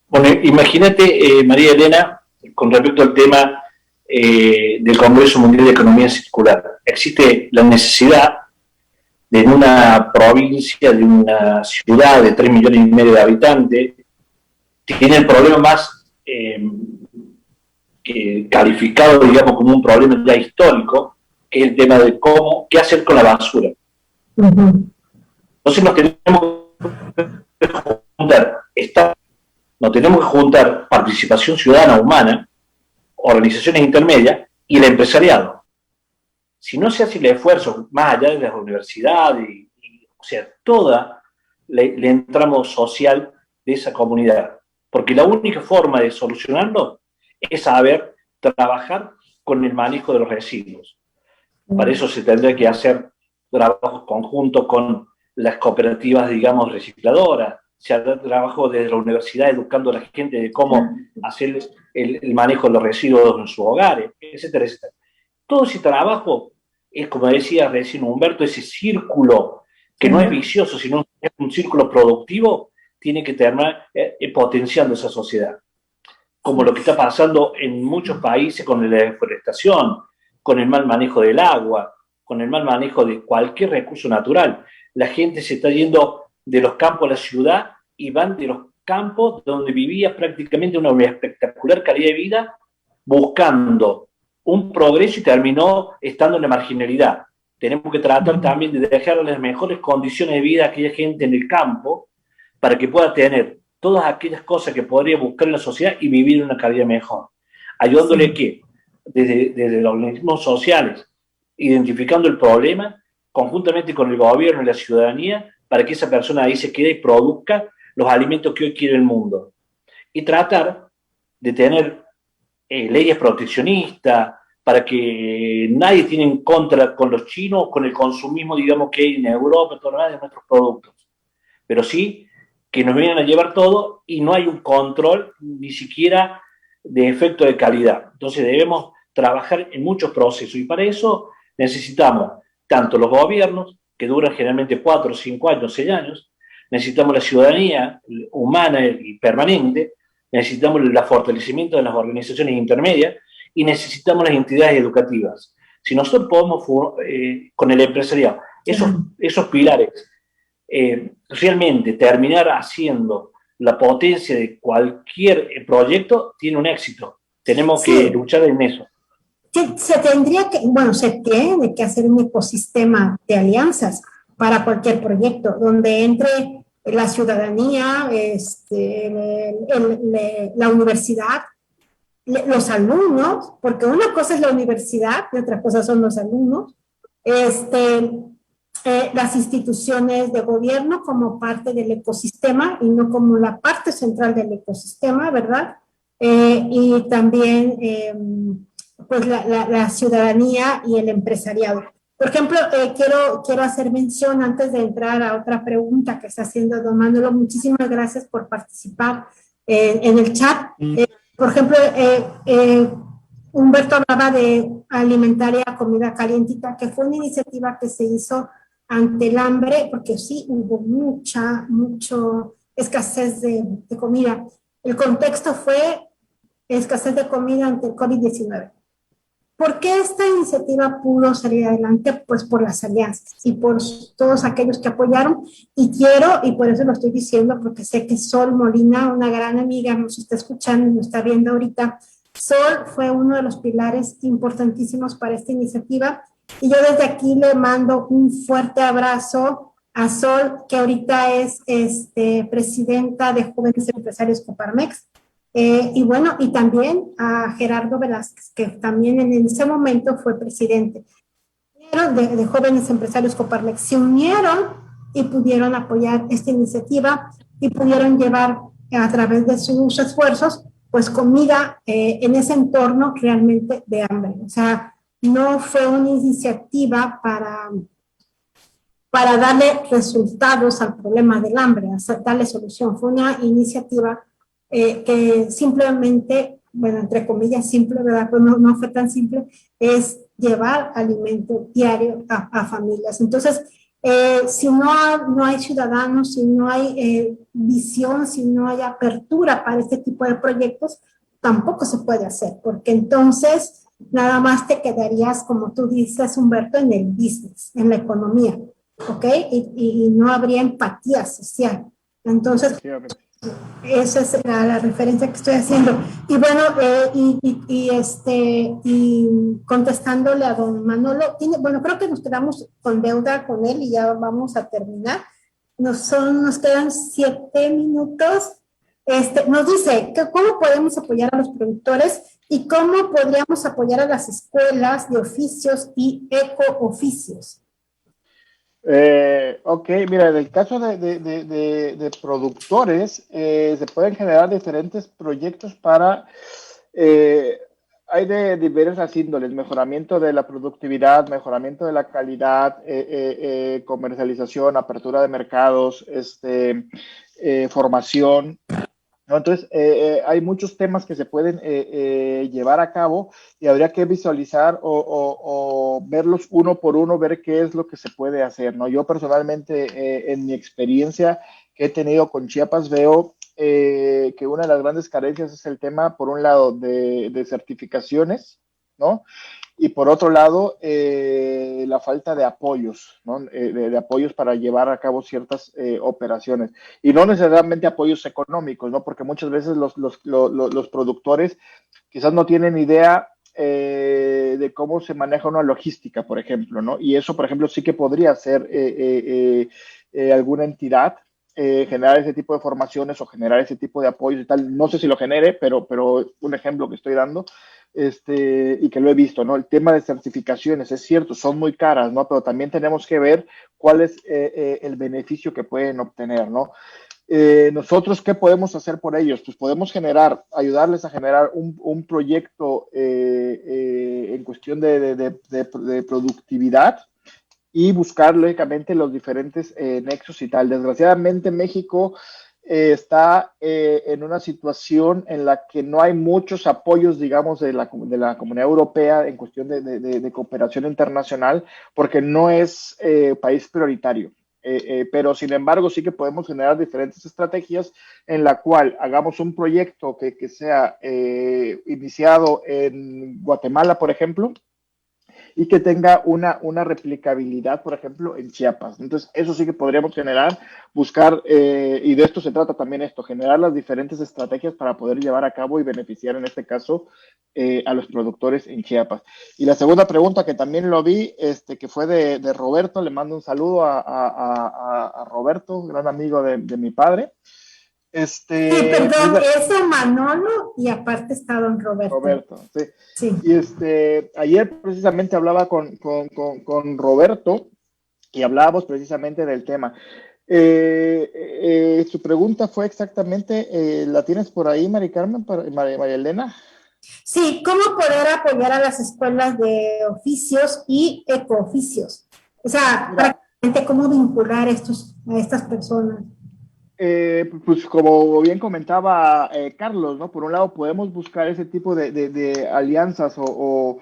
Bueno, imagínate, María Elena, con respecto al tema del Congreso Mundial de Economía Circular. Existe la necesidad de en una provincia, de una ciudad de 3,5 millones de habitantes, tiene el problema más calificado, digamos, como un problema ya histórico, que es el tema de qué hacer con la basura. Entonces nos tenemos que juntar, nos tenemos que juntar participación ciudadana humana, organizaciones intermedias y el empresariado. Si no se hace el esfuerzo, más allá de las universidades, o sea, toda el entramo social de esa comunidad. Porque la única forma de solucionarlo es saber trabajar con el manejo de los residuos. Para eso se tendría que hacer trabajos conjuntos con las cooperativas, digamos, recicladoras. Se hará trabajo desde la universidad educando a la gente de cómo hacer el manejo de los residuos en sus hogares, etcétera, etcétera. Todo ese trabajo es, como decía recién Humberto, ese círculo que no es vicioso, sino es un círculo productivo, tiene que terminar potenciando esa sociedad. Como lo que está pasando en muchos países con la deforestación, con el mal manejo del agua, con el mal manejo de cualquier recurso natural. La gente se está yendo de los campos a la ciudad y van de los campos donde vivía prácticamente una espectacular calidad de vida, buscando un progreso, y terminó estando en la marginalidad. Tenemos que tratar también de dejar las mejores condiciones de vida a aquella gente en el campo para que pueda tener todas aquellas cosas que podría buscar en la sociedad y vivir una calidad mejor. Ayudándole que desde los organismos sociales, identificando el problema, conjuntamente con el gobierno y la ciudadanía, para que esa persona ahí se quede y produzca los alimentos que hoy quiere el mundo. Y tratar de tener leyes proteccionistas, para que nadie tiene en contra con los chinos, con el consumismo, digamos, que hay en Europa, todo lo demás de nuestros productos. Pero sí que nos vienen a llevar todo y no hay un control ni siquiera de efecto de calidad. Entonces debemos trabajar en muchos procesos y para eso necesitamos tanto los gobiernos, que duran generalmente 4, 5 años, 6 años, necesitamos la ciudadanía humana y permanente, necesitamos el fortalecimiento de las organizaciones intermedias y necesitamos las entidades educativas. Si nosotros podemos, con el empresariado, esos pilares, realmente terminar haciendo la potencia de cualquier proyecto, tiene un éxito. Tenemos que luchar en eso. Se tiene que hacer un ecosistema de alianzas para cualquier proyecto, donde entre la ciudadanía, la universidad, los alumnos, porque una cosa es la universidad y otra cosa son los alumnos, las instituciones de gobierno como parte del ecosistema y no como la parte central del ecosistema, ¿verdad? Y también pues la ciudadanía y el empresariado. Por ejemplo, quiero hacer mención antes de entrar a otra pregunta que está haciendo don Manolo. Muchísimas gracias por participar en el chat. Por ejemplo, Humberto hablaba de alimentaria comida calientita, que fue una iniciativa que se hizo ante el hambre, porque sí hubo mucha escasez de comida. El contexto fue escasez de comida ante el COVID-19. ¿Por qué esta iniciativa pudo salir adelante? Pues por las alianzas y por todos aquellos que apoyaron. Y por eso lo estoy diciendo, porque sé que Sol Molina, una gran amiga, nos está escuchando y nos está viendo ahorita. Sol fue uno de los pilares importantísimos para esta iniciativa. Y yo desde aquí le mando un fuerte abrazo a Sol, que ahorita es presidenta de Jóvenes Empresarios Coparmex. Y bueno, y también a Gerardo Velázquez, que también en ese momento fue presidente de Jóvenes Empresarios Coparmex. Se unieron y pudieron apoyar esta iniciativa y pudieron llevar a través de sus esfuerzos pues comida en ese entorno realmente de hambre. O sea, no fue una iniciativa para darle resultados al problema del hambre, darle solución. Fue una iniciativa que simplemente, bueno, entre comillas, simple, ¿verdad? Pues no fue tan simple, es llevar alimento diario a familias. Entonces, si no hay ciudadanos, si no hay visión, si no hay apertura para este tipo de proyectos, tampoco se puede hacer, porque entonces nada más te quedarías, como tú dices, Humberto, en el business, en la economía, ¿ok? Y no habría empatía social. Entonces, esa es la referencia que estoy haciendo. Y bueno, y contestándole a don Manolo, bueno, creo que nos quedamos con deuda con él y ya vamos a terminar. Nos quedan 7 minutos. Nos dice que cómo podemos apoyar a los productores y cómo podríamos apoyar a las escuelas de oficios y eco-oficios. Ok, mira, en el caso de productores, se pueden generar diferentes proyectos para, hay de diversas índoles: mejoramiento de la productividad, mejoramiento de la calidad, comercialización, apertura de mercados, formación, ¿no? Entonces, hay muchos temas que se pueden llevar a cabo y habría que visualizar o verlos uno por uno, ver qué es lo que se puede hacer, ¿no? Yo personalmente, en mi experiencia que he tenido con Chiapas, veo que una de las grandes carencias es el tema, por un lado, de certificaciones, ¿no? Y por otro lado, la falta de apoyos, ¿no? De apoyos para llevar a cabo ciertas operaciones. Y no necesariamente apoyos económicos, ¿no? Porque muchas veces los productores quizás no tienen idea de cómo se maneja una logística, por ejemplo, ¿no? Y eso, por ejemplo, sí que podría ser alguna entidad generar ese tipo de formaciones o generar ese tipo de apoyos y tal. No sé si lo genere, pero un ejemplo que estoy dando, y que lo he visto, ¿no? El tema de certificaciones, es cierto, son muy caras, ¿no? Pero también tenemos que ver cuál es el beneficio que pueden obtener, ¿no? Nosotros, ¿qué podemos hacer por ellos? Pues podemos ayudarles a generar un proyecto en cuestión de productividad y buscar, lógicamente, los diferentes nexos y tal. Desgraciadamente, México está en una situación en la que no hay muchos apoyos, digamos, de la Comunidad Europea en cuestión de cooperación internacional, porque no es país prioritario. Pero sin embargo sí que podemos generar diferentes estrategias en la cual hagamos un proyecto que sea iniciado en Guatemala, por ejemplo, y que tenga una replicabilidad, por ejemplo, en Chiapas. Entonces, eso sí que podríamos generar, buscar, y de esto se trata también esto, generar las diferentes estrategias para poder llevar a cabo y beneficiar, en este caso, a los productores en Chiapas. Y la segunda pregunta, que también lo vi, que fue de Roberto, le mando un saludo a Roberto, gran amigo de mi padre. Sí, perdón, es don Manolo y aparte está don Roberto. Roberto, sí. Sí. Y ayer precisamente hablaba con Roberto y hablábamos precisamente del tema. Su pregunta fue exactamente, ¿la tienes por ahí, Mari Carmen, María Elena? Sí, ¿cómo poder apoyar a las escuelas de oficios y ecooficios? O sea, prácticamente cómo vincular a estas personas. Pues como bien comentaba Carlos, ¿no? Por un lado podemos buscar ese tipo de alianzas o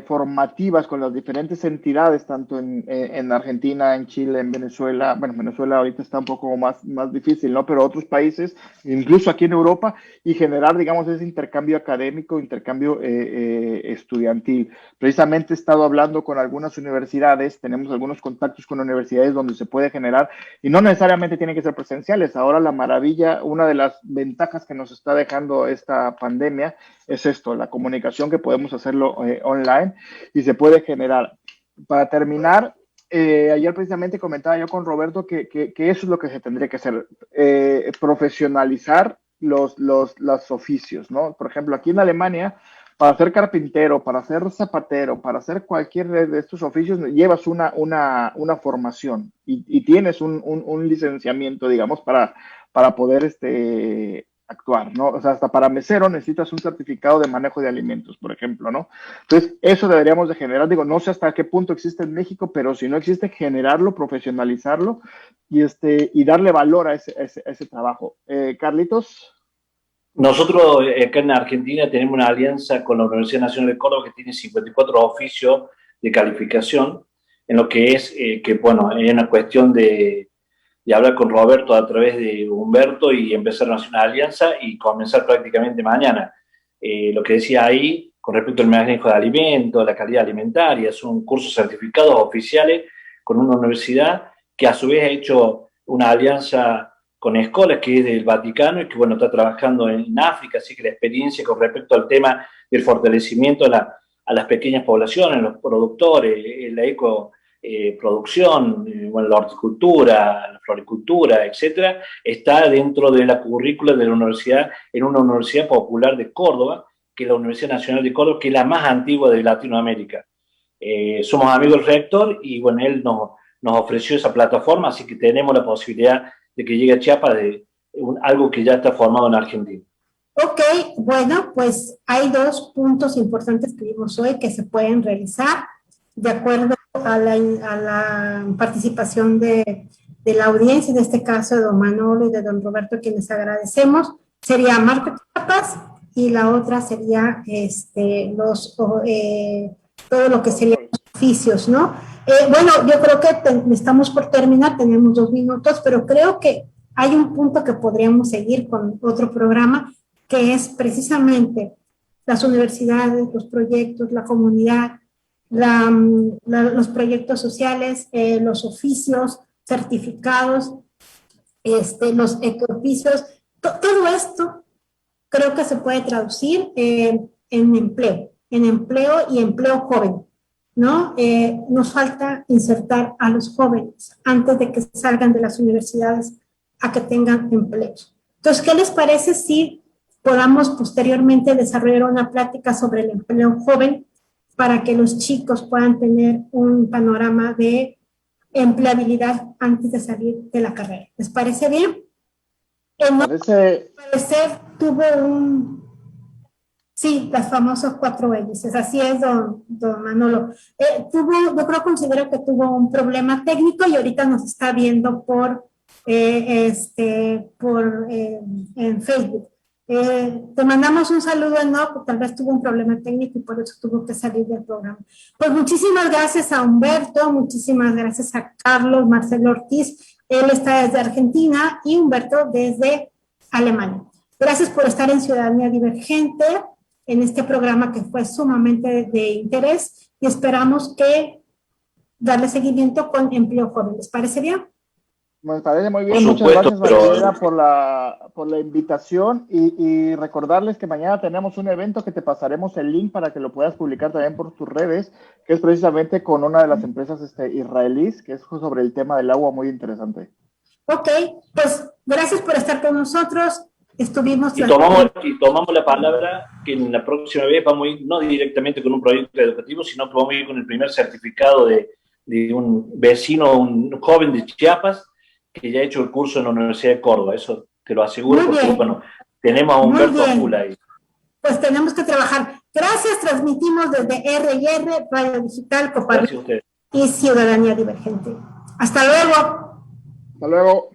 formativas con las diferentes entidades, tanto en Argentina, en Chile, en Venezuela. Bueno, Venezuela ahorita está un poco más difícil, ¿no? Pero otros países, incluso aquí en Europa, y generar, digamos, ese intercambio académico, intercambio estudiantil. Precisamente he estado hablando con algunas universidades, tenemos algunos contactos con universidades donde se puede generar, y no necesariamente tienen que ser presenciales. Ahora la maravilla, una de las ventajas que nos está dejando esta pandemia es esto, la comunicación, que podemos hacerlo online y se puede generar. Para terminar, ayer precisamente comentaba yo con Roberto que eso es lo que se tendría que hacer, profesionalizar los oficios, ¿no? Por ejemplo, aquí en Alemania, para ser carpintero, para ser zapatero, para hacer cualquier de estos oficios, llevas una formación y tienes un licenciamiento, digamos, para poder actuar, ¿no? O sea, hasta para mesero necesitas un certificado de manejo de alimentos, por ejemplo, ¿no? Entonces, eso deberíamos de generar, digo, no sé hasta qué punto existe en México, pero si no existe, generarlo, profesionalizarlo y darle valor a ese trabajo. Carlitos. Nosotros acá en Argentina tenemos una alianza con la Universidad Nacional de Córdoba que tiene 54 oficios de calificación, en lo que es bueno, es una cuestión de hablar con Roberto a través de Humberto y empezar a hacer una alianza y comenzar prácticamente mañana. Lo que decía ahí, con respecto al manejo de alimentos, la calidad alimentaria, son cursos certificados oficiales con una universidad que a su vez ha hecho una alianza con escuelas que es del Vaticano y que, bueno, está trabajando en África, así que la experiencia con respecto al tema del fortalecimiento a las pequeñas poblaciones, los productores, la ecoproducción, bueno, la horticultura, la floricultura, etcétera, está dentro de la currícula de la universidad, en una universidad popular de Córdoba, que es la Universidad Nacional de Córdoba, que es la más antigua de Latinoamérica. Somos amigos del rector y, bueno, él nos ofreció esa plataforma, así que tenemos la posibilidad de que llegue a Chiapas algo que ya está formado en Argentina. Ok, bueno, pues hay dos puntos importantes que vimos hoy que se pueden realizar de acuerdo a la participación de la audiencia, en este caso de don Manolo y de don Roberto, quienes agradecemos. Sería Marco Chiapas y la otra sería todo lo que serían los oficios, ¿no? Bueno, yo creo que estamos por terminar, tenemos 2 minutos, pero creo que hay un punto que podríamos seguir con otro programa, que es precisamente las universidades, los proyectos, la comunidad, los proyectos sociales, los oficios, certificados, los ecoficios, todo esto creo que se puede traducir en empleo y empleo joven, ¿no? Nos falta insertar a los jóvenes antes de que salgan de las universidades a que tengan empleos. Entonces, ¿qué les parece si podamos posteriormente desarrollar una plática sobre el empleo joven para que los chicos puedan tener un panorama de empleabilidad antes de salir de la carrera? ¿Les parece bien? Al parecer tuvo sí, las famosas 4 hélices, así es, don Manolo. Considero que tuvo un problema técnico y ahorita nos está viendo por en Facebook. Te mandamos un saludo, ¿no? Tal vez tuvo un problema técnico y por eso tuvo que salir del programa. Pues muchísimas gracias a Humberto, muchísimas gracias a Carlos Marcelo Ortiz, él está desde Argentina, y Humberto desde Alemania. Gracias por estar en Ciudadanía Divergente, en este programa que fue sumamente de interés, y esperamos que darle seguimiento con Empleo Joven. ¿Les parece bien? Me parece muy bien. Muchas gracias, Marilena, por la invitación, y recordarles que mañana tenemos un evento que te pasaremos el link para que lo puedas publicar también por tus redes, que es precisamente con una de las empresas israelíes, que es sobre el tema del agua, muy interesante. Ok, pues gracias por estar con nosotros. Estuvimos... Y tomamos la palabra que en la próxima vez vamos a ir, no directamente con un proyecto educativo, sino que vamos a ir con el primer certificado de un vecino, un joven de Chiapas, que ya ha hecho el curso en la Universidad de Córdoba. Eso te lo aseguro, muy porque bien. bueno, tenemos a Humberto Apula ahí. Pues tenemos que trabajar. Gracias, transmitimos desde R&R, Radio Digital, Coparmex y Ciudadanía Divergente. Hasta luego. Hasta luego.